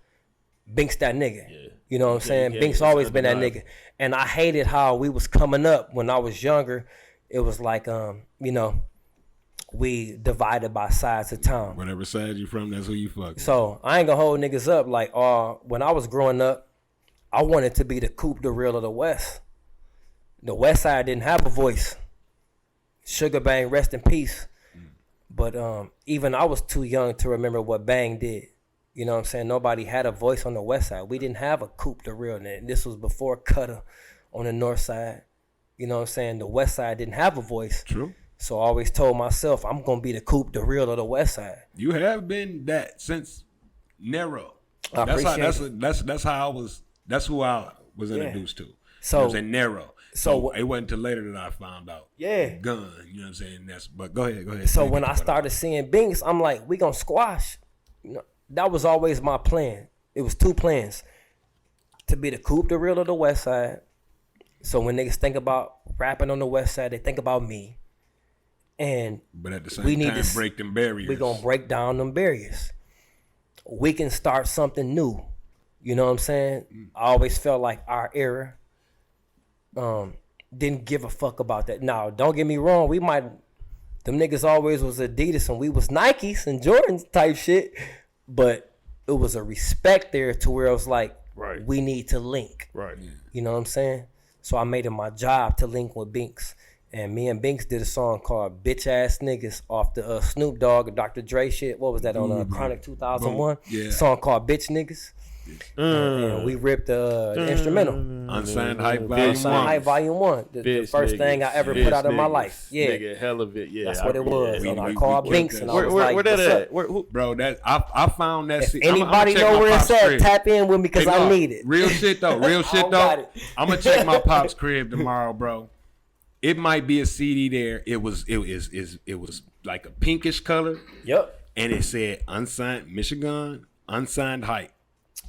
Binks that nigga. Yeah. You know what I'm saying? Binks always been that nigga. And I hated how we was coming up when I was younger. It was like, we divided by sides of town. Whatever side you from, that's who you fuck with. So I ain't gonna hold niggas up. Like, when I was growing up, I wanted to be the Coop the Real of the West. The West Side didn't have a voice. Sugar Bang, rest in peace. But even I was too young to remember what Bang did. You know what I'm saying? Nobody had a voice on the West Side. We didn't have a Coop the Real. And this was before Cutter on the North Side. You know what I'm saying? The West Side didn't have a voice. True. So I always told myself, I'm going to be the Coop the Real of the West Side. You have been that since Nero. I appreciate That's how I was. That's who I was introduced to. So you know what I'm saying? Nero. So it wasn't until later that I found out. Yeah. Gun. You know what I'm saying? But go ahead. So when I started seeing Binks, I'm like, we gonna squash. You know, that was always my plan. It was 2 plans. To be the Coop the Real of the West Side. So when niggas think about rapping on the West Side, they think about me. But at the same time, break them barriers. We gonna break down them barriers. We can start something new. You know what I'm saying? I always felt like our era didn't give a fuck about that. Now, don't get me wrong. Them niggas always was Adidas and we was Nikes and Jordans type shit. But it was a respect there to where it was like, we need to link. Right. You know what I'm saying? So I made it my job to link with Binks. And me and Binks did a song called Bitch Ass Niggas off the Snoop Dogg and Dr. Dre shit. What was that on Chronic 2001? Yeah. Song called Bitch Niggas. And we ripped the instrumental. Unsigned Hype Volume 1. Unsigned Hype Volume 1. The first thing I ever put out in my life. Yeah. Nigga, hell of it. Yeah. That's what it was. We- And I we- called we Binks and I was like, Where that what's at? up? Bro, that I found that. If anybody know where it's at, tap in with me because I need it. Real shit though. Real shit got though. it. I'm gonna check my pop's crib tomorrow, bro. It might be a CD there. It was like a pinkish color, Yep. and it said unsigned MichiGunn, unsigned Hype.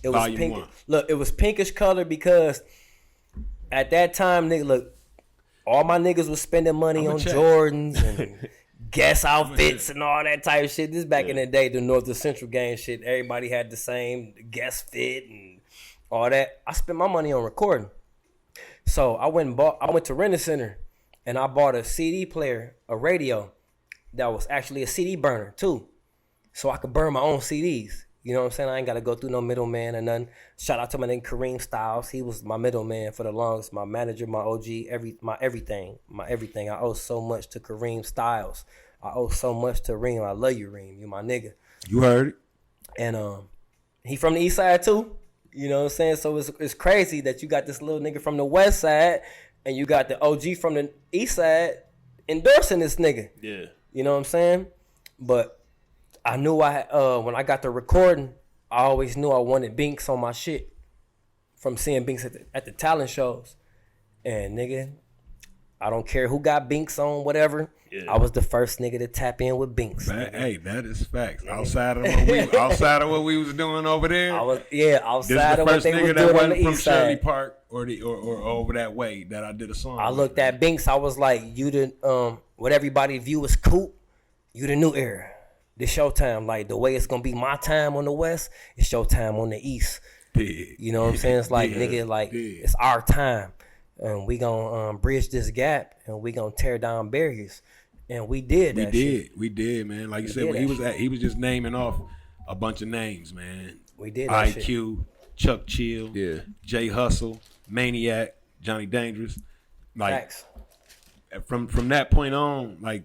It was Volume pink. 1. Look, it was pinkish color because at that time, nigga, look, all my niggas was spending money I'ma on check. Jordans and Guess outfits and all that type of shit. This back in the day, the North to Central gang shit. Everybody had the same Guess fit and all that. I spent my money on recording. So I went to Rent-A-Center and I bought a CD player, a radio that was actually a CD burner too. So I could burn my own CDs. You know what I'm saying? I ain't got to go through no middleman or nothing. Shout out to my nigga Kareem Styles. He was my middleman for the longest. My manager, my OG, my everything. I owe so much to Kareem Styles. I owe so much to Reem. I love you, Reem. You my nigga. You heard it. And he from the east side too. You know what I'm saying? So it's crazy that you got this little nigga from the west side and you got the OG from the east side endorsing this nigga. Yeah. You know what I'm saying? But I knew when I got the recording, I always knew I wanted Binks on my shit from seeing Binks at the talent shows. And nigga, I don't care who got Binks on, whatever. Yeah. I was the first nigga to tap in with Binks. Hey, that is facts. Outside of what we was doing over there. Outside of what they was doing on the from east Shirley side. Park or over that way that I did a song. I looked at Binks. I was like, you the what everybody view as Coop, you the new era. This showtime, like the way it's gonna be my time on the west, it's showtime on the east. Big. You know what I'm saying? It's like nigga, like big. it's our time, and we gonna bridge this gap, and we gonna tear down barriers, and we did. We did, man. Like you said, when he was just naming off a bunch of names, man. We did that shit. IQ, Chuck Chill, Jay Hustle, Maniac, Johnny Dangerous. Like Facts. from that point on, like.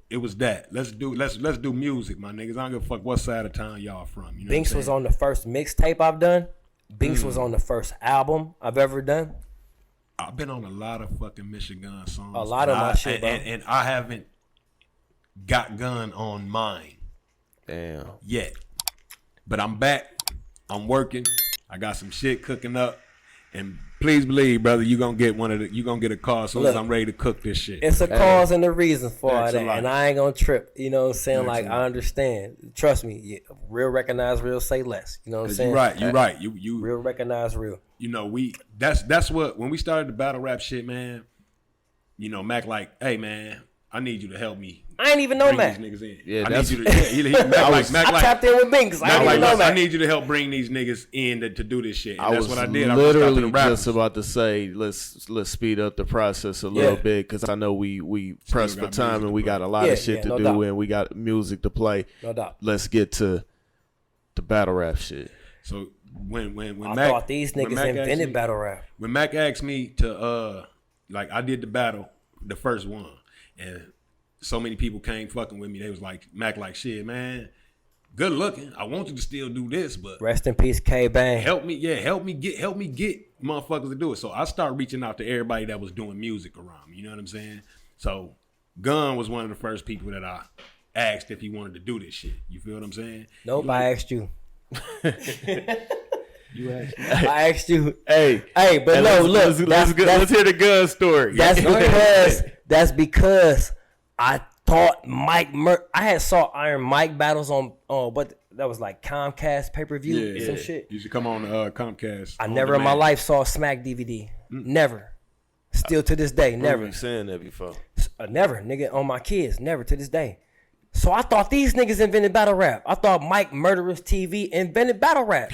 It was that. Let's do music, my niggas. I don't give a fuck what side of town y'all from. You know Binks was on the first mixtape I've done. Binks was on the first album I've ever done. I've been on a lot of fucking MichiGunn songs. A lot of my shit, bro. And I haven't got Gun on mine. Damn. Yet. But I'm back. I'm working. I got some shit cooking up. And please believe, brother, you gonna get a call as soon as I'm ready to cook this shit. It's a cause and a reason for all that, Excellent. and I ain't gonna trip. You know what I'm saying? Excellent. Like I understand. Trust me, real recognize, real say less. You know what I'm saying? You're right. You real recognize, real. You know, that's what when we started the battle rap shit, man. You know, Mac like, hey man, I need you to help me. I ain't even know bring Mac. these niggas in. Yeah, I need you to. I tapped in with Binks. I didn't even know Mac. I need you to help bring these niggas in to do this shit. And I that's was what I did. literally just about to say, let's speed up the process a little bit because I know we pressed for time and we got a lot of shit to do and we got music to play. No doubt. Let's get to the battle rap shit. So when I Mac, thought these niggas invented battle rap. When Mac asked me to like I did the battle, the first one, and so many people came fucking with me. They was like, Mac, like, shit, man, good looking. I want you to still do this, but Rest in peace, K-Bang. help me get motherfuckers to do it. So I started reaching out to everybody that was doing music around me. You know what I'm saying? So Gunn was one of the first people that I asked if he wanted to do this shit. You feel what I'm saying? Nope, I asked you. You asked me. I asked you. Hey, but no, look. Let's hear the Gun story. That's because I thought I had saw Iron Mike battles on but that was like Comcast pay-per-view some shit. You should come on Comcast. I never in my life saw a Smack DVD. Never. Still to this day, never. You saying that before? Never, nigga, on my kids, never to this day. So I thought these niggas invented battle rap. I thought Mike Murdaraz TV invented battle rap.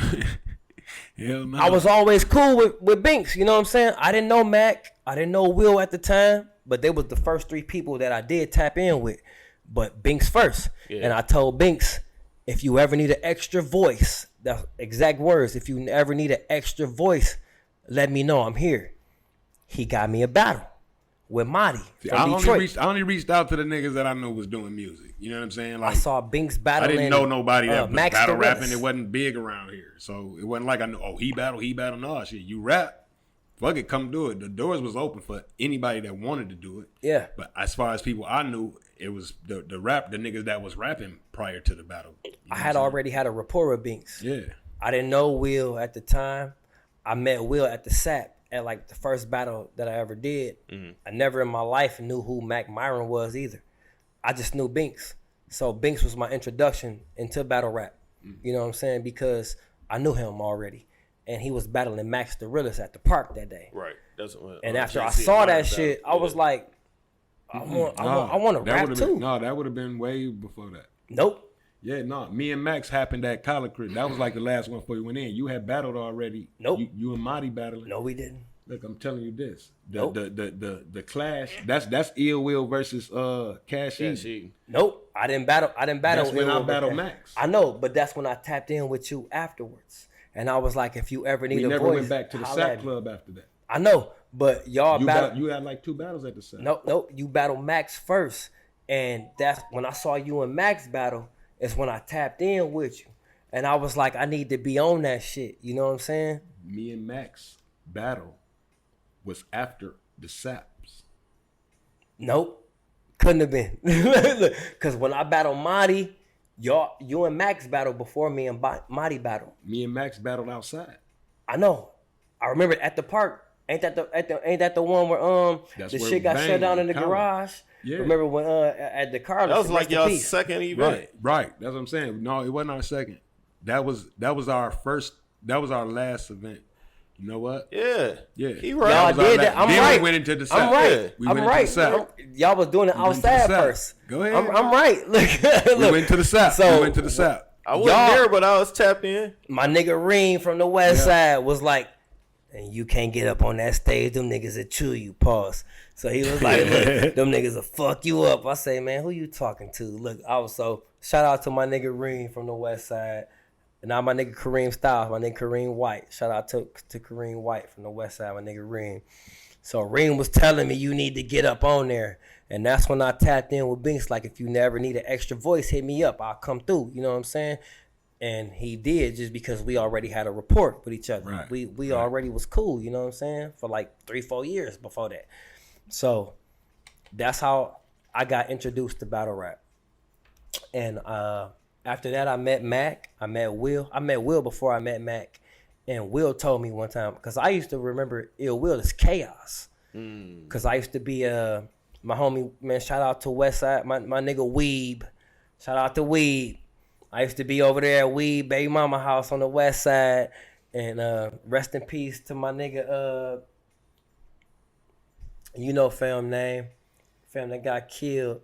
Hell no. I was always cool with Binks, you know what I'm saying? I didn't know Mac, I didn't know Will at the time, but they was the first three people that I did tap in with. But Binks first. Yeah. And I told Binks, if you ever need an extra voice, that's exact words, if you ever need an extra voice, let me know, I'm here. He got me a battle with Marty from Detroit. I only reached out to the niggas that I knew was doing music. You know what I'm saying? Like, I saw Binks battling. I didn't know nobody that was Max battle Dorillis. rapping. It wasn't big around here. So it wasn't like I know, he battle. No, shit, you rap. Fuck it, come do it. The doors was open for anybody that wanted to do it. Yeah. But as far as people I knew, it was the niggas that was rapping prior to the battle. I had already had a rapport with Binks. Yeah. I didn't know Will at the time. I met Will at the SAP at like the first battle that I ever did. Mm-hmm. I never in my life knew who Mac Myron was either. I just knew Binks. So Binks was my introduction into battle rap. Mm-hmm. You know what I'm saying? Because I knew him already. And he was battling Max Dorillis at the park that day. Right. That's what, and after I saw that shit, I was like, I want to rap too. No, that would have been way before that. Nope. Yeah, no. Me and Max happened at College Creek. That was like the last one before you went in. You had battled already. Nope. You and Marty battling. No, we didn't. Look, I'm telling you this. Nope. The clash. That's Ill Will versus Cash Eaton. Nope. I didn't battle. That's when I battled Max. I know, but that's when I tapped in with you afterwards. And I was like, if you ever need a voice, we never went back to the SAP Club after that. I know, but y'all battled. You had like 2 battles at the SAP. Nope. You battled Max first, and that's when I saw you and Max battle. Is when I tapped in with you, and I was like, I need to be on that shit. You know what I'm saying? Me and Max battle was after the SAPs. Nope, couldn't have been. Because when I battled Marty, you and Max battled before me and Marty battled. Me and Max battled outside. I know. I remember at the park. Ain't that the one where the shit got shut down in the garage? Yeah. Remember when at the car? That was like y'all second event. Right. That's what I'm saying. No, it wasn't our second. That was our first. That was our last event. You know what? Yeah. He right. Y'all did that. I'm right. We went into the SAP. I'm right. We went into the SAP. Y'all was doing it outside first. Go ahead. I'm right. Look. We went to the SAP. So, we went to the SAP. I wasn't there, but I was tapped in. My nigga Reem from the West Side was like, and you can't get up on that stage. Them niggas will chew you. Pause. So he was like, look, them niggas will fuck you up. I say, man, who you talking to? Look, shout out to my nigga Reem from the West Side. And now my nigga Kareem Styles, my nigga Kareem White. Shout out to Kareem White from the West Side, my nigga Reem. So Reem was telling me you need to get up on there. And that's when I tapped in with Binks. Like, if you never need an extra voice, hit me up. I'll come through. You know what I'm saying? And he did, just because we already had a rapport with each other. Right. We already was cool, you know what I'm saying? For like 3-4 years before that. So that's how I got introduced to battle rap. And after that, I met Mac. I met Will. I met Will before I met Mac. And Will told me one time, because I used to remember Ill Will as Chaos. Because I used to be my homie, man, shout out to Westside, my nigga Weeb. Shout out to Weeb. I used to be over there at Weeb Baby Mama house on the West Side. And rest in peace to my nigga, you know fam name. Fam that got killed.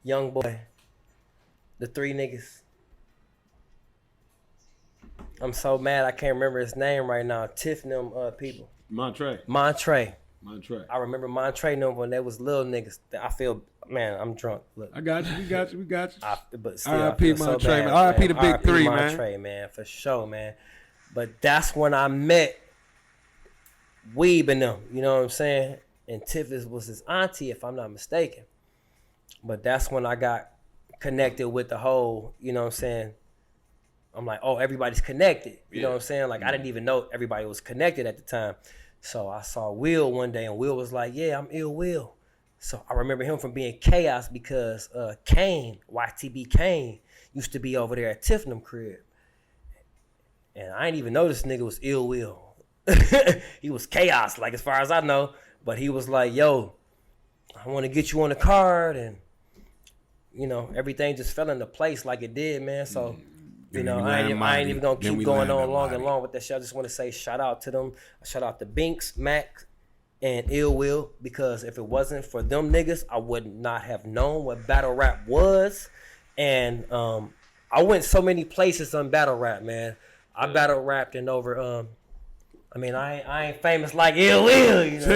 Young boy. The 3 niggas. I'm so mad I can't remember his name right now. Tiff and them people. Montre. I remember Montre and them when they was little niggas. I feel, man, I'm drunk. Look. I got you. We got you. But still, R.I.P. I feel Montre, so bad, man. R.I.P. the big 3, man. Montre, man, for sure, man. But that's when I met Weeb and them, you know what I'm saying? And Tiff was his auntie, if I'm not mistaken. But that's when I got connected with the whole, you know what I'm saying? I'm like, oh, everybody's connected. You know what I'm saying? Like, I didn't even know everybody was connected at the time. So I saw Will one day, and Will was like, yeah, I'm Ill Will. So I remember him from being Chaos because Kane, YTB Kane, used to be over there at Tiffnum crib. And I didn't even know this nigga was Ill Will. He was Chaos, like, as far as I know. But he was like, yo, I want to get you on the card. And, you know, everything just fell into place like it did, man. So, you know, I ain't even going to keep going on long and long with that shit. I just want to say shout out to them. Shout out to Binks, Mac, and Ill Will. Because if it wasn't for them niggas, I would not have known what battle rap was. And I went so many places on battle rap, man. I battle rapped in over... I mean, I ain't famous like Ill Will, you know.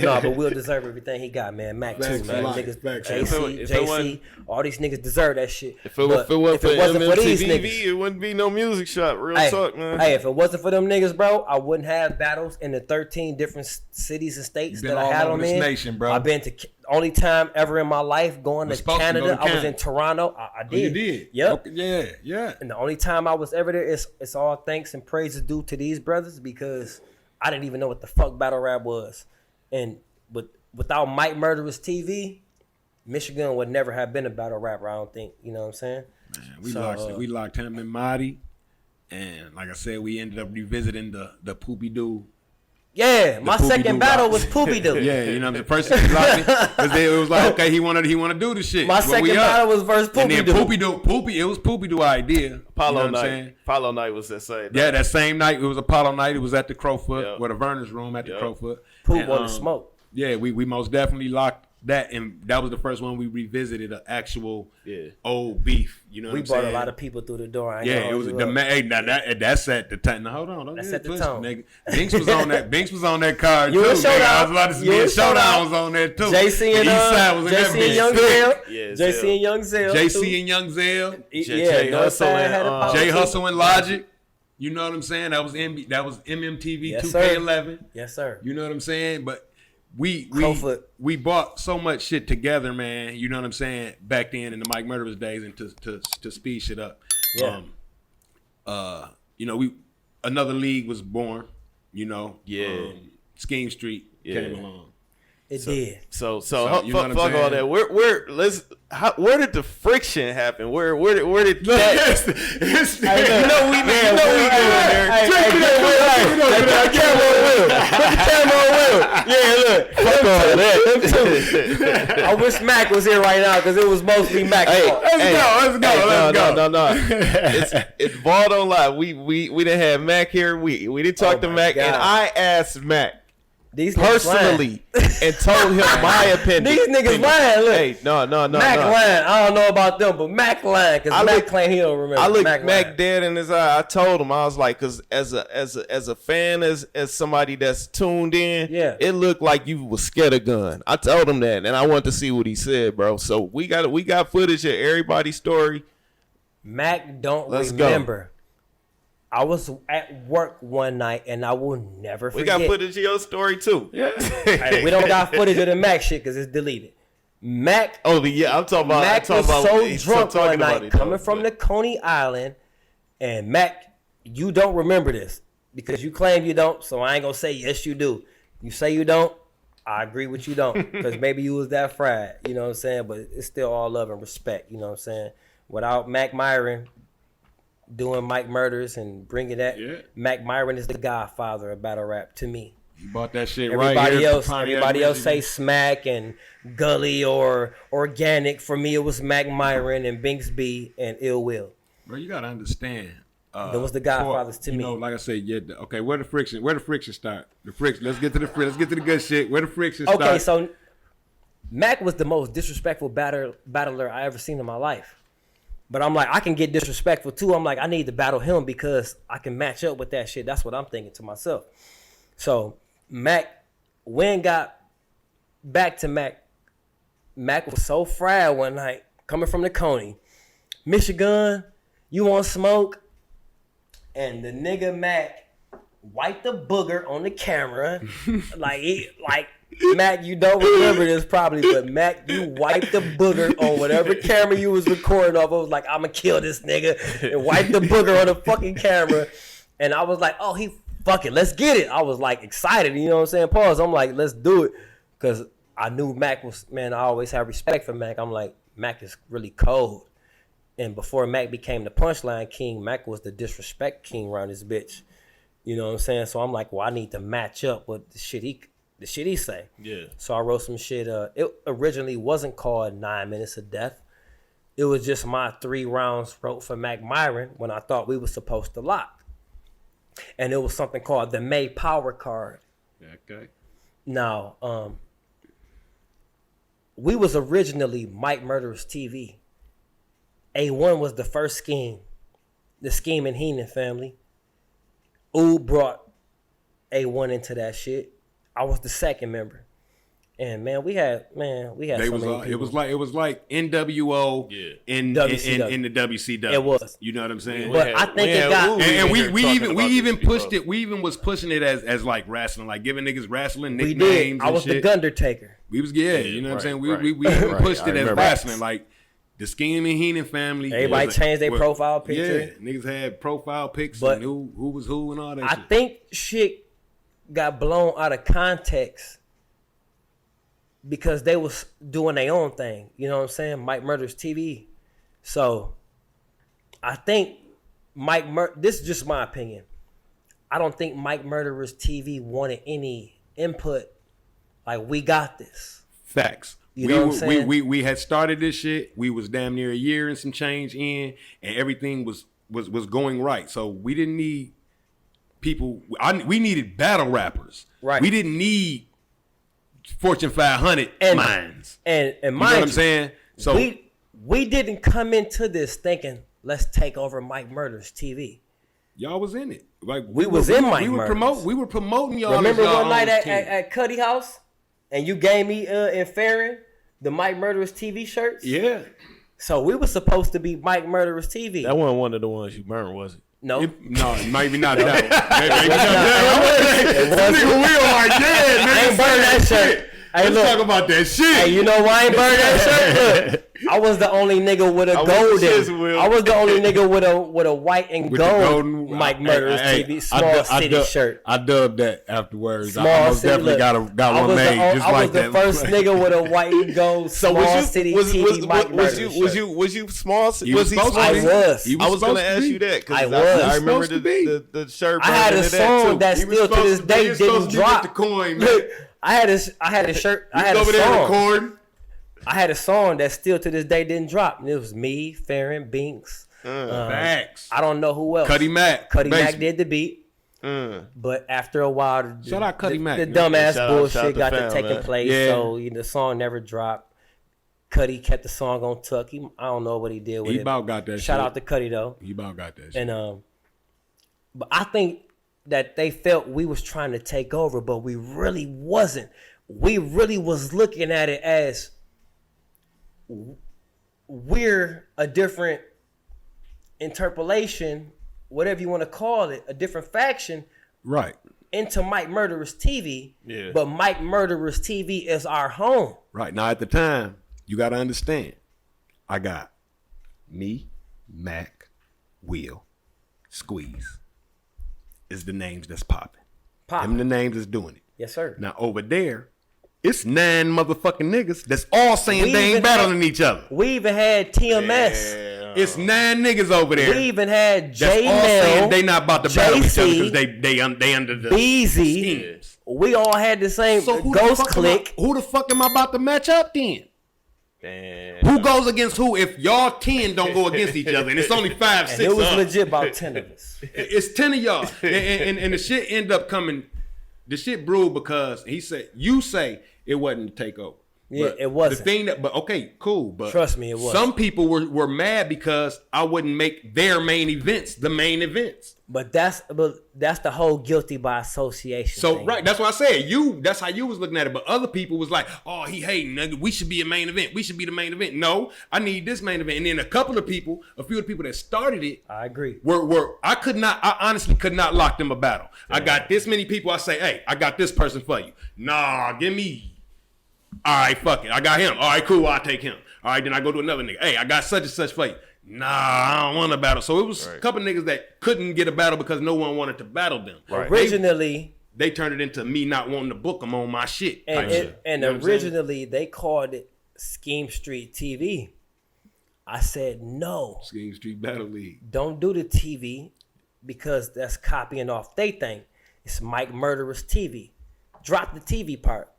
No, but Will deserve everything he got, man. Mac too, man. Niggas, JC, all these niggas deserve that shit. If it wasn't for these niggas, it wouldn't be no music shot. Real talk, man. Hey, if it wasn't for them niggas, bro, I wouldn't have battles in the 13 different cities and states that I had them in. Nation, bro. I've been to only time ever in my life going to Canada. I was in Toronto. I did. Oh, you did? Yep. Okay, yeah. And the only time I was ever there, it's all thanks and praises due to these brothers because I didn't even know what the fuck battle rap was. And without Mike Murdaraz TV, MichiGunn would never have been a battle rapper, I don't think. You know what I'm saying? Man, we locked him and Marty. And like I said, we ended up revisiting the Poopie-Doo. Yeah, my second battle was Poopie-Doo. Yeah, you know, the person locked it. It was like, okay, he wanted to do the shit. My second battle was versus Poopie-Doo. And then it was Poopie-Doo idea. Apollo night. Apollo night was that same night. Yeah, that same night. It was Apollo night. It was at the Crowfoot, with the Verner's room at the Crowfoot. Poop on the smoke. Yeah, we most definitely locked that, and that was the first one we revisited an actual old beef. You know, what I'm saying? We brought a lot of people through the door. It was the man. That's at the time. Now hold on, that's at the tone. Nigga. Binks was on that. Binks was on that card too. I was about to say Showdown was on there too. JC and Eastside was in that JC and Young Zell. JC and Young Zell. JC and Young Zell. Jay Hustle and Logic. You know what I'm saying? That was MMTV 2K11. Yes, sir. You know what I'm saying? But we bought so much shit together, man. You know what I'm saying? Back then in the Mike Murdaraz days, and to speed shit up. Yeah. You know, another league was born. You know. Yeah. Scheme Street came along. It did. So you know fuck all that. Where did the friction happen? Where did that? We Fuck all that. I wish Mac was here right now because it was mostly Mac. Let's go. No. It's Ball don't lie. We didn't have Mac here. We didn't talk to Mac, and I asked Mac personally and told him my opinion. These niggas lying. Look. Hey, no. Mac lying. I don't know about them, but Mac lying because Mac claimed he don't remember. I looked Mac dead in his eye. I told him, I was like, because as a fan, as somebody that's tuned in, it looked like you was scared of gun. I told him that, and I wanted to see what he said, bro. So we got footage of everybody's story. Mac don't remember. Go. I was at work one night, and I will never forget. We got footage of your story, too. Yeah. Hey, we don't got footage of the Mac shit because it's deleted. Mac. Oh, yeah, I'm talking about. Mac was so drunk one night coming from the Coney Island, and Mac, you don't remember this because you claim you don't, so I ain't going to say yes, you do. You say you don't, I agree with you don't because maybe you was that fried, you know what I'm saying? But it's still all love and respect, you know what I'm saying? Without Mac Myron doing Mike Murdaraz and bringing that, Mac Myron is the godfather of battle rap to me. You bought that shit everybody right Everybody else say Smack and Gully or Organic. For me, it was Mac Myron and Binks B and Ill Will. Bro, you gotta understand. That was the godfathers to me. You know, like I said, okay. Where the friction start? The friction. Let's get to the good shit. Where the friction start? Okay, so Mac was the most disrespectful battler I ever seen in my life. But I'm like, I can get disrespectful too. I'm like, I need to battle him because I can match up with that shit. That's what I'm thinking to myself. So Mac, when got back to Mac was so fried one night coming from the Coney. MichiGunn, you want smoke? and the nigga Mac wiped the booger on the camera. Mac, you don't remember this probably, but Mac, you wiped the booger on whatever camera you was recording off. I was like, I'm gonna kill this nigga, and wiped the booger on the fucking camera. And I was like, oh, he fucking, let's get it. I was like excited, you know what I'm saying? Pause. I'm like, let's do it. Because I knew Mac was, man, I always have respect for Mac. I'm like, Mac is really cold. And before Mac became the punchline king, Mac was the disrespect king around this bitch. You know what I'm saying? So I'm like, well, I need to match up with the shit he say. Yeah. So I wrote some shit. It originally wasn't called 9 Minutes of Death. It was just my 3 rounds wrote for Mac Myron when I thought we were supposed to lock. And it was something called the May Power Card. Okay. Now, we was originally Mike Murdaraz TV. A1 was the first scheme. The scheme in Heenan family. Ooh brought A1 into that shit. I was the second member. And we had so many people. It was like NWO in the WCW. It was. You know what I'm saying? But I think it got, and we even pushed it. We even was pushing it as like wrestling, like giving niggas wrestling nicknames. We did. I was shit. the Gundertaker. We was you know what I'm saying? We even pushed it as wrestling, like the Scheme and Heenan family. Everybody changed their profile picture. Yeah, niggas had profile pics and who was who and all that. I think shit got blown out of context. Because they was doing their own thing. You know what I'm saying? Mike Murdaraz TV. So, I think this is just my opinion. I don't think Mike Murdaraz TV wanted any input. Like, we got this. Facts. You know what I'm saying? We had started this shit. We was damn near a year and some change in. And everything was going right. So, we didn't need people. We needed battle rappers. Right. We didn't need Fortune 500 minds. And you know what I'm saying? So we didn't come into this thinking, let's take over Mike Murdaraz TV. Y'all was in it. Like we were Murdaraz. We were promoting y'all. Remember one night at Cuddy House, and you gave me and Farron the Mike Murdaraz TV shirts? Yeah. So we were supposed to be Mike Murdaraz TV. That wasn't one of the ones you burned, was it? No. Maybe not that one. I ain't burn that shirt. Let's talk about that shit. Hey, you know why I ain't burn that shirt? Look, I was the only nigga with a golden. I was the only nigga with a white and gold Mike Murdaraz TV small city shirt. I dubbed that afterwards. I most definitely got one made just like that. I was the first nigga with a white and gold small city TV Mike Murdaraz shirt. Was you small? I was. I was going to ask you that. I was. I remember the shirt. I had a song that still to this day didn't drop. I had a shirt. I had a song. I had a song that still to this day didn't drop. And it was me, Farron, Binks. Facts. I don't know who else. Cuddy Mac did the beat. But after a while, shout out Cuddy Mac. The dumbass bullshit got to taking place. Yeah. So the song never dropped. Cuddy kept the song on tuck. I don't know what he did with it. He about got that. Shout out to Cuddy though. He about got that. And but I think that they felt we was trying to take over, but we really wasn't. We really was looking at it as we're a different interpolation, whatever you want to call it, a different faction, right? Into Mike Murdaraz TV. Yeah. But Mike Murdaraz TV is our home. Right. Now at the time, you got to understand, I got me, Mac, Will, Squeeze. Is the names that's popping. Them the names that's doing it. Yes, sir. Now over there, it's 9 motherfucking niggas that's all saying they ain't battling each other. We even had TMS. Yeah. It's 9 niggas over there. We even had J Mel. Saying they not about to battle each other because they under the Beezy. Schemes. We all had the same Ghost Click. Who the fuck am I about to match up then? Damn. Who goes against who if y'all 10 don't go against each other and it's only 5, 6 it was legit about 10 of us. It's 10 of y'all. and the shit end up coming, the shit brewed because you say it wasn't the takeover. Yeah, it wasn't. The thing that, but okay, cool. But trust me, it was. Some people were mad because I wouldn't make their main events the main events. But that's the whole guilty by association. So thing. right, that's what I said. That's how you was looking at it. But other people was like, "Oh, he hating, nigga. We should be a main event. We should be the main event." No, I need this main event. And then a few of the people that started it, I agree. I honestly could not lock them a battle. Yeah. I got this many people. I say, "Hey, I got this person for you." Nah, give me. All right, fuck it. I got him. All right, cool. I'll take him. All right, then I go to another nigga. Hey, I got such and such for you. Nah, I don't want a battle. So it was a couple niggas that couldn't get a battle because no one wanted to battle them. Right. Originally, they turned it into me not wanting to book them on my shit. And originally, they called it Scheme Street TV. I said, no. Scheme Street Battle League. Don't do the TV because that's copying off they thing. It's Mike Murdaraz TV. Drop the TV part.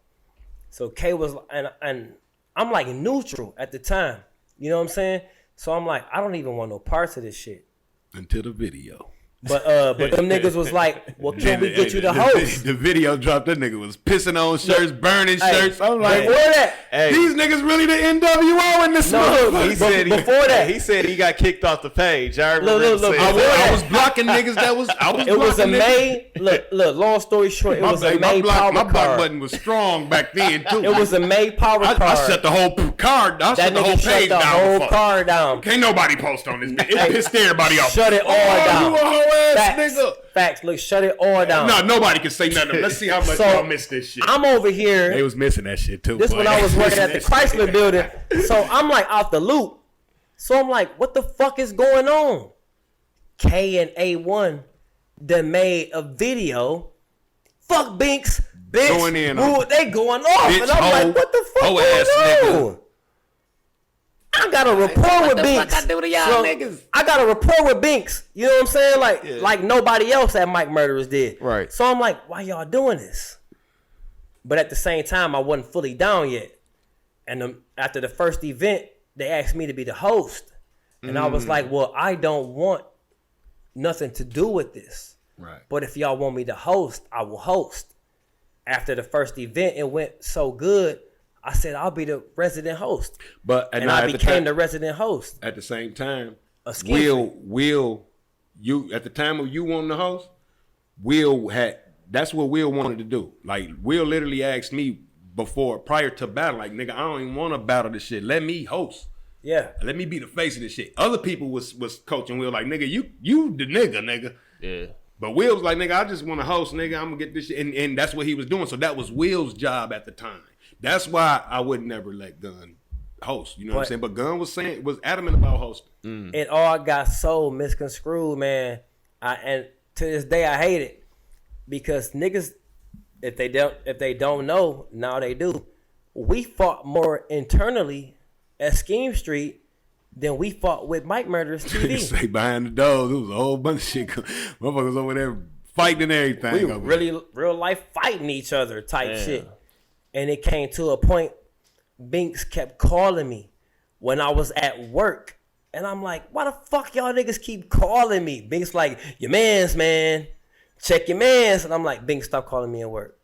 So K was, and I'm like neutral at the time. You know what I'm saying? So I'm like, I don't even want no parts of this shit. Until the video. But them niggas was like, well, can we get you the host? The video dropped. That nigga was pissing on shirts, burning shirts. I'm like, before that, these niggas really the NWO in this he said before that. He said he got kicked off the page. I remember. Look, I was blocking niggas. It was a May. Look. Long story short, it was a May power card. My block button was strong back then too. It was a May power card. I shut the whole card. I shut the whole page down. The whole card down. Can't nobody post on this. It pissed everybody off. Shut it all down. You a hoe ass nigga. Facts. Look, shut it all down. No, nobody can say nothing. Let's see how much y'all missed this shit. I'm over here. They was missing that shit too. This when I was working at the Chrysler building. So I'm like out the loop. So I'm like, what the fuck is going on? K and A1 that made a video. Fuck Binks. Bitch. Going in. They going off. Bitch, and I'm like, what the fuck going on? Nigga. I got a rapport with Binks. I do to y'all niggas? I got a rapport with Binks. You know what I'm saying? Like nobody else at Mike Murdaraz did. Right. So I'm like, why y'all doing this? But at the same time, I wasn't fully down yet. And after the first event, they asked me to be the host. And I was like, well, I don't want nothing to do with this. Right. But if y'all want me to host, I will host. After the first event, it went so good. I said, I'll be the resident host. And I became the resident host. At the same time, Will, you at the time of you wanting to host, that's what Will wanted to do. Like, Will literally asked me prior to battle, like, nigga, I don't even want to battle this shit. Let me host. Yeah. Let me be the face of this shit. Other people was coaching Will, like, nigga, you the nigga. Yeah. But Will was like, nigga, I just want to host, nigga. I'm going to get this shit. And that's what he was doing. So that was Will's job at the time. That's why I would never let Gunn host. You know what I'm saying? But Gunn was adamant about hosting. It all got so misconstrued, man. And to this day, I hate it. Because niggas, if they don't know, now they do. We fought more internally at Scheme Street than we fought with Mike Murdaraz TV. Say behind the doors, there was a whole bunch of shit. Motherfuckers over there fighting and everything. We were really real life fighting each other type shit. And it came to a point, Binks kept calling me when I was at work. And I'm like, why the fuck y'all niggas keep calling me? Binks like, your mans, man. Check your mans. And I'm like, Binks, stop calling me at work.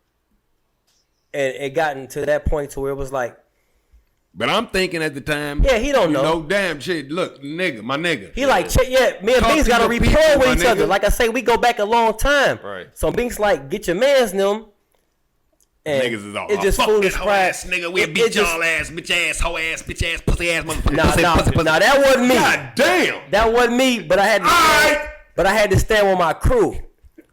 And it gotten to that point to where it was like. But I'm thinking at the time. Yeah, he don't know. No damn shit. Look, nigga, my nigga. He like, me and Binks got to rapport with each other. Like I say, we go back a long time. Right. So Binks like, get your mans, them. And niggas is all it's just foolish pride. Nigga, we'll beat y'all ass, bitch ass, hoe ass, bitch ass, pussy ass, motherfucker. Nah, that wasn't me. God damn. That wasn't me, but I had to stand with my crew.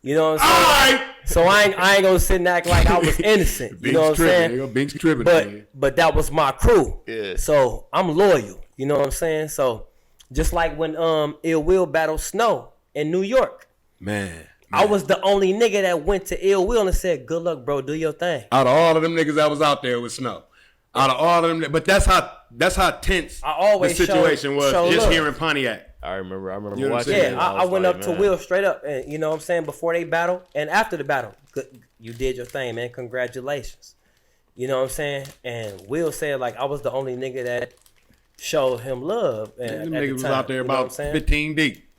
You know what I'm saying? So I ain't gonna sit and act like I was innocent. You know what I'm saying? Binks tripping. But that was my crew. Yeah. So I'm loyal. You know what I'm saying? So just like when Ill Will battled Snow in New York. Man. I was the only nigga that went to Ill Will and said, good luck, bro. Do your thing. Out of all of them niggas that was out there with Snow. Out of all of them. But that's how tense the situation was just here in Pontiac. I remember you know watching it. I went up to Will straight up. And you know what I'm saying? Before they battle and after the battle. You did your thing, man. Congratulations. You know what I'm saying? And Will said, like, I was the only nigga that showed him love. And them niggas was out there about 15 deep.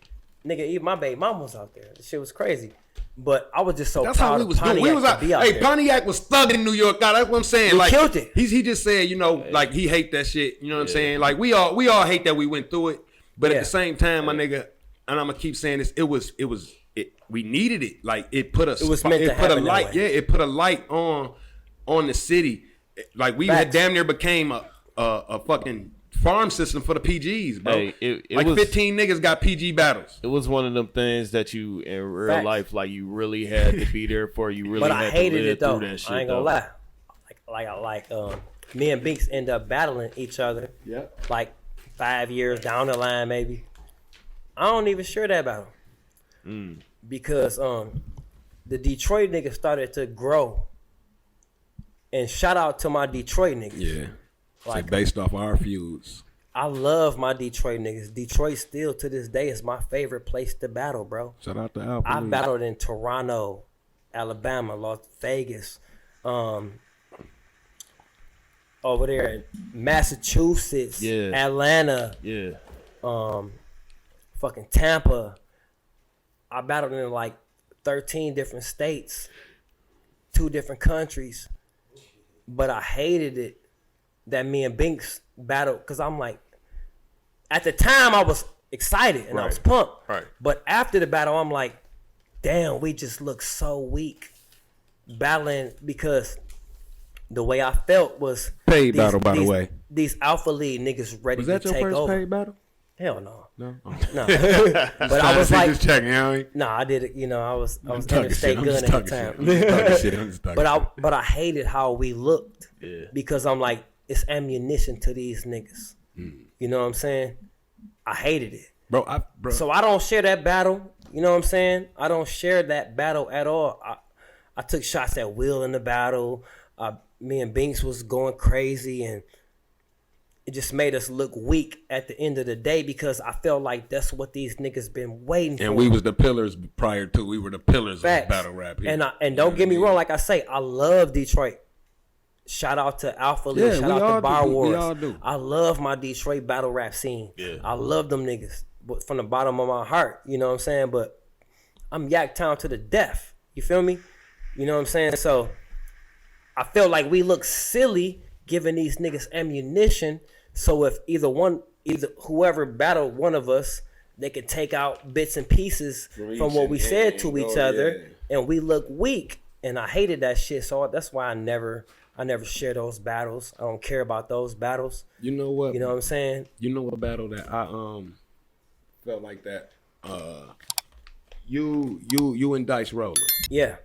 Nigga, even my baby mama was out there. This shit was crazy. But I was just so that's proud how we was of doing. Pontiac We was out. to be out Hey, there. Pontiac was thugging in New York. God, that's what I'm saying. We Like killed it. He just said, you know, like he hate that shit. You know what I'm saying? Like we all hate that we went through it. But at the same time, my nigga, and I'm gonna keep saying this, we needed it. Like it put us. It was meant to put a happen light. that way. Yeah, it put a light on the city. Like we had damn near became a fucking farm system for the PGs, bro. Hey, it like was, 15 niggas got PG battles. It was one of them things that you in real Facts. life, like you really had to be there for. You really But had I hated to live it though. through that shit. I ain't gonna lie. Like me and Binks end up battling each other. Yep. Like 5 years down the line, maybe. I don't even share that battle. Because the Detroit niggas started to grow. And shout out to my Detroit niggas. Yeah. Like, based off our feuds. I love my Detroit niggas. Detroit still to this day is my favorite place to battle, bro. Shout out to Alpha. I battled in Toronto, Alabama, Las Vegas, over there in Massachusetts, Atlanta, fucking Tampa. I battled in like 13 different states, 2 different countries, but I hated it that me and Binks battled because I'm like, at the time I was excited and I was pumped, but after the battle I'm like, damn, we just look so weak battling because the way I felt was paid battle, by the way. These Alpha League niggas ready Was that to your take first over. paid battle? Hell no. No. No. But I was like, just checking, you know what I mean? nah, I did it. You know, I was talking interstate shit. I'm gun just at the talking time. shit. I'm just talking shit. I'm just talking shit. But I hated how we looked because I'm like, it's ammunition to these niggas. You know what I'm saying? I hated it. Bro. So I don't share that battle. You know what I'm saying? I don't share that battle at all. I took shots at Will in the battle. Me and Binks was going crazy, and it just made us look weak at the end of the day because I felt like that's what these niggas been waiting for. And we was the pillars prior to. We were the pillars Facts. of battle rap here. And don't get me wrong, like I say, I love Detroit. Shout out to Alpha League. Yeah, shout we out all to Bar do. We Wars. all do. I love my Detroit battle rap scene. Yeah. I love them niggas from the bottom of my heart. You know what I'm saying? But I'm Yaktown to the death. You feel me? You know what I'm saying? So I felt like we look silly giving these niggas ammunition. So if either whoever battled one of us, they could take out bits and pieces from what we said to each other, and we look weak. And I hated that shit. So that's why I never share those battles. I don't care about those battles. You know what? You know what I'm saying? You know what battle that I felt like that? You and Dice Roller. Yeah.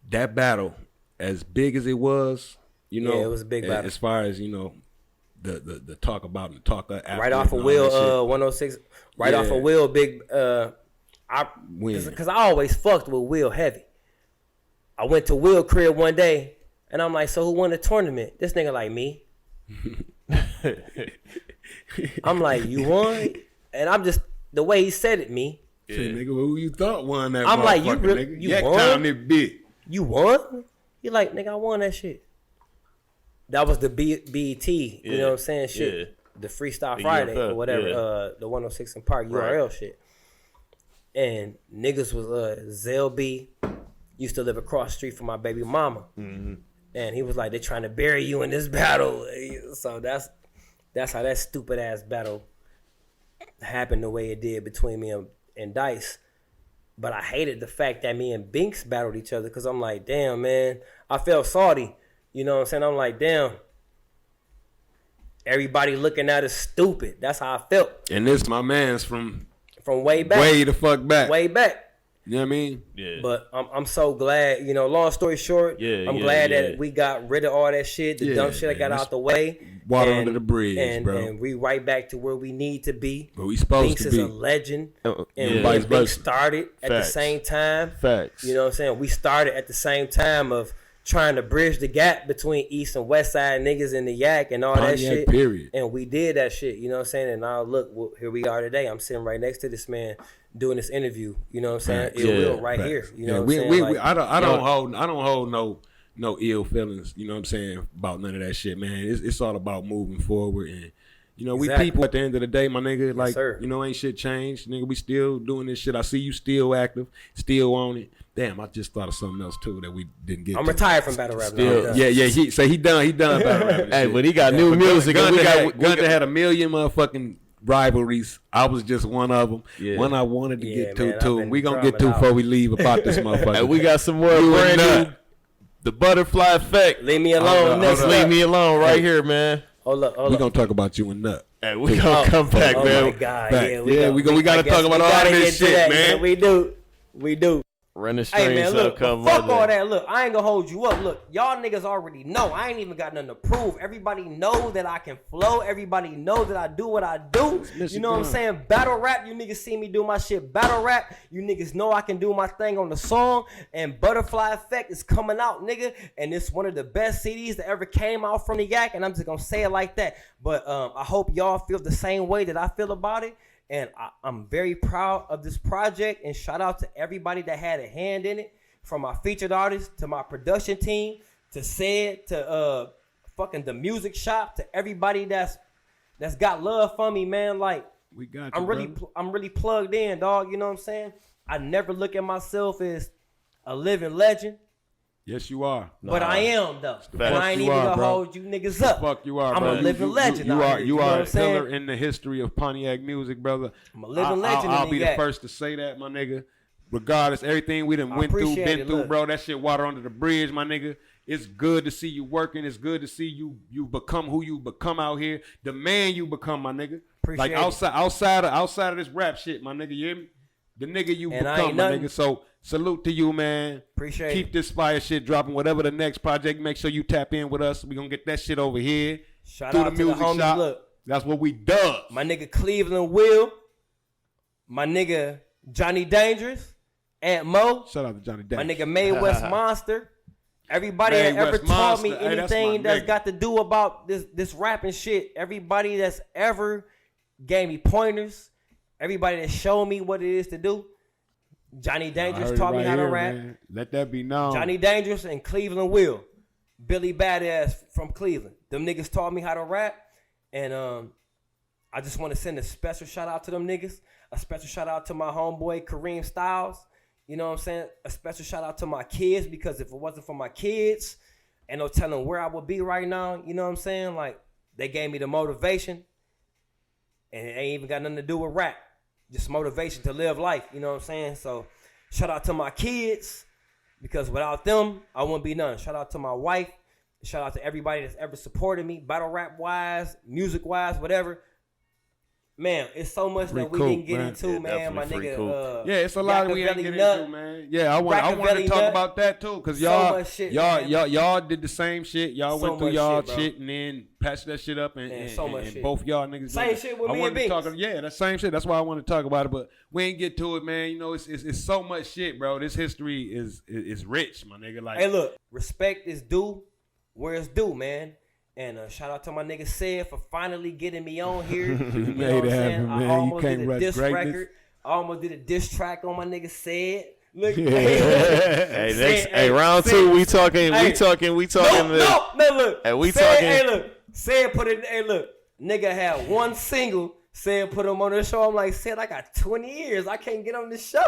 That battle, as big as it was, you know, it was a big battle. As far as, you know, the talk about and the talk after. Right off of Will 106. Right off of Will big because I always fucked with Will heavy. I went to Will crib one day and I'm like, so who won the tournament? This nigga like, me. I'm like, you won? And I'm just, the way he said it, me. Yeah. Nigga, who you thought won that? I'm like, you won? You won? He like, nigga, I won that shit. That was the BET, you know what I'm saying? Shit. Yeah. The Freestyle Friday or whatever, the 106 in Park URL shit. And niggas was Zell B used to live across the street from my baby mama. Mm-hmm. And he was like, they trying to bury you in this battle. So that's how that stupid ass battle happened the way it did between me and Dice. But I hated the fact that me and Binks battled each other because I'm like, damn, man. I felt salty. You know what I'm saying? I'm like, damn. Everybody looking at us stupid. That's how I felt. And this my man's from way back. Way the fuck back. Way back. You know what I mean? Yeah. But I'm so glad, you know, long story short, I'm glad that we got rid of all that shit, the dumb shit that got out the way. Water under the bridge, bro. And we right back to where we need to be. Where we supposed Binks to be. is a legend. And vice we versa. started at the same time. Facts. You know what I'm saying? We started at the same time of trying to bridge the gap between East and West Side niggas in the Yak and all that shit. Period. And we did that shit, you know what I'm saying? And now look, here we are today. I'm sitting right next to this man doing this interview, you know what I'm saying? Ill will right here, you know what I'm saying? I don't hold no ill feelings, you know what I'm saying, about none of that shit, man. It's all about moving forward and, You know, we people at the end of the day, my nigga. Like, you know, ain't shit changed. Nigga, we still doing this shit. I see you still active, still on it. Damn, I just thought of something else, too, that we didn't get I'm to. retired from battle rap. Still, yeah, he done battle rap. Hey, but he got new music. Gunter had a million motherfucking rivalries. I was just one of them. Yeah. One I wanted to get to, too. We gonna get to before we leave about this motherfucker. Hey, we got some more brand new. The Butterfly Effect. Leave me alone. Leave me alone right here, man. Hold up. We gonna talk about you and Nut. Hey, we gonna come back, man. Oh my God, we gotta talk about all this shit, man. We do. Run the streams. Hey man, look, fuck all that. Look, I ain't gonna hold you up. Look, y'all niggas already know. I ain't even got nothing to prove. Everybody know that I can flow. Everybody know that I do what I do. You know what I'm saying? Battle rap, you niggas see me do my shit. Battle rap, you niggas know I can do my thing on the song. And Butterfly Effect is coming out, nigga. And it's one of the best CDs that ever came out from the Yak. And I'm just gonna say it like that. But I hope y'all feel the same way that I feel about it. And I'm very proud of this project, and shout out to everybody that had a hand in it, from my featured artists to my production team to Said to fucking the music shop to everybody that's got love for me, man. Like we got you, I'm really plugged in, dog. You know what I'm saying? I never look at myself as a living legend. Yes, you are. But I am, though. But I ain't even gonna hold you niggas up. Fuck you are, I'm bro. a living legend. You are a pillar in the history of Pontiac music, brother. I'm a living legend. I'll be the first to say that, my nigga. Regardless, everything we done been through, bro. That shit water under the bridge, my nigga. It's good to see you working. It's good to see you become who you become out here. The man you become, my nigga. Appreciate outside of this rap shit, my nigga. You hear me? The nigga you become, my nigga. So salute to you, man. Appreciate Keep this fire shit dropping. Whatever the next project, make sure you tap in with us. We gonna get that shit over here. Shout out to the homies. Shop. Look, that's what we do. My nigga Cleveland Will. My nigga Johnny Dangerous. Aunt Mo. Shout out to Johnny Dangerous. My nigga May West Monster. Everybody that ever taught me anything that's got to do about this rapping shit. Everybody that's ever gave me pointers. Everybody that showed me what it is to do. Johnny Dangerous taught me how to rap. Man. Let that be known. Johnny Dangerous and Cleveland Will. Billy Badass from Cleveland. Them niggas taught me how to rap. And I just want to send a special shout out to them niggas. A special shout out to my homeboy Kareem Styles. You know what I'm saying? A special shout out to my kids, because if it wasn't for my kids, ain't no telling where I would be right now. You know what I'm saying? Like, they gave me the motivation. And it ain't even got nothing to do with rap. Just motivation to live life, you know what I'm saying? So shout out to my kids, because without them, I wouldn't be none. Shout out to my wife. Shout out to everybody that's ever supported me, battle rap wise, music wise, whatever. Man, it's so much that we didn't get into, man. My nigga, yeah, it's a lot that we ain't get into, man. Yeah, I want to talk about that too, because y'all did the same shit. Y'all went through y'all shit and then patched that shit up, and both y'all niggas same shit with me and Binks. Yeah, that same shit. That's why I want to talk about it, but we ain't get to it, man. You know, it's so much shit, bro. This history is rich, my nigga. Like, hey, look, respect is due where it's due, man. And shout out to my nigga Said for finally getting me on here. You know what I'm saying? I almost did a diss record. I almost did a diss track on my nigga Said. Look, hey, round two, we talking. No, look. Hey, we Said, talking. Hey, look. Said put it. Hey, look. Nigga had one single. Said put him on the show. I'm like, Said, I got 20 years. I can't get on the show.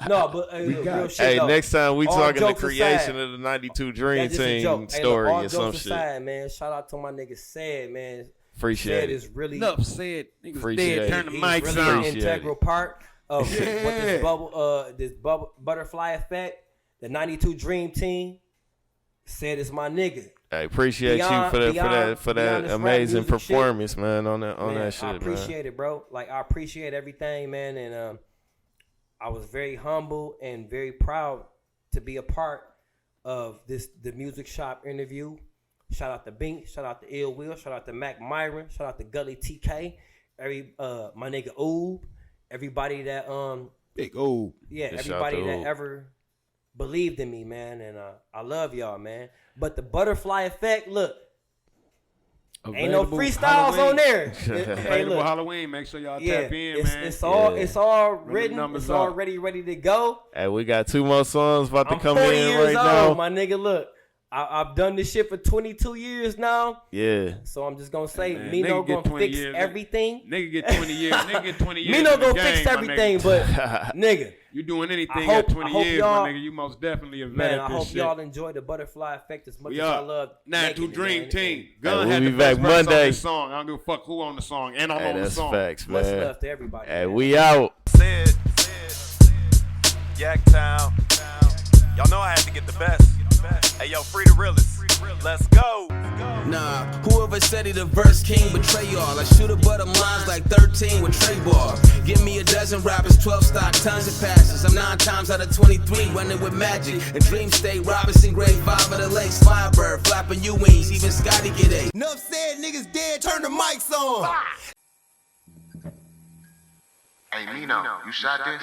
No, but real shit. Hey, though. Next time we All talking the jokes creation aside, of the 92 Dream Team Hey, story all or some jokes shit. Aside, man. Shout out to my nigga Said, man. Appreciate Said it. is really Enough said. Niggas dead. Turn the he's mics really on. an integral part of what this Butterfly Effect, the 92 Dream Team. Said is my nigga. I appreciate you for that amazing performance, shit. Man, on that shit. I appreciate it, bro. Like, I appreciate everything, man, and I was very humble and very proud to be a part of the music shop interview. Shout out to Bink, shout out to Ill Will, shout out to Mac Myron, shout out to Gully TK, my nigga Oob, everybody that Big Oob. Yeah, everybody that ever believed in me, man, and I love y'all, man. But the Butterfly Effect, look, ain't no freestyles on there. Hey, look, Halloween, make sure y'all tap in, man. It's all written. It's already ready to go. Hey, we got 2 more songs about to come I'm 40 in years right old, now. my nigga. Look, I've done this shit for 22 years now. Yeah. So I'm just gonna say, Man, Mino nigga gonna fix years, everything. Nigga get 20 years. Nigga get 20 years. Mino in the gonna game, fix my everything, nigga. but nigga, You doing anything hope- at 20 I hope years, my y'all- nigga? You most definitely have man, vetted I this hope shit. y'all enjoy the butterfly effect as much We as I are. love. 9-2 making it, Dream man. Team. Hey, Gun we'll had be the back best verse on Monday. this song. I don't give a fuck who on the song, and I'm Hey, on the that's song. facts, Much man. love to everybody. Hey, man. we out. Said, Yaktown. Y'all know I had to get the best. Hey, yo, free the realest. Let's go. Nah, whoever said he the verse king betray y'all. I shoot above the lines like 13 with Trey Bar. Give me a dozen rappers, 12 stock, tons of passes. I'm 9 times out of 23 running with magic. And Dream State, Robinson, grade 5 of the Lakes, Firebird, flapping you wings, even Scotty get 8. Enough said, niggas dead, turn the mics on. Hey, Mino, you shot this?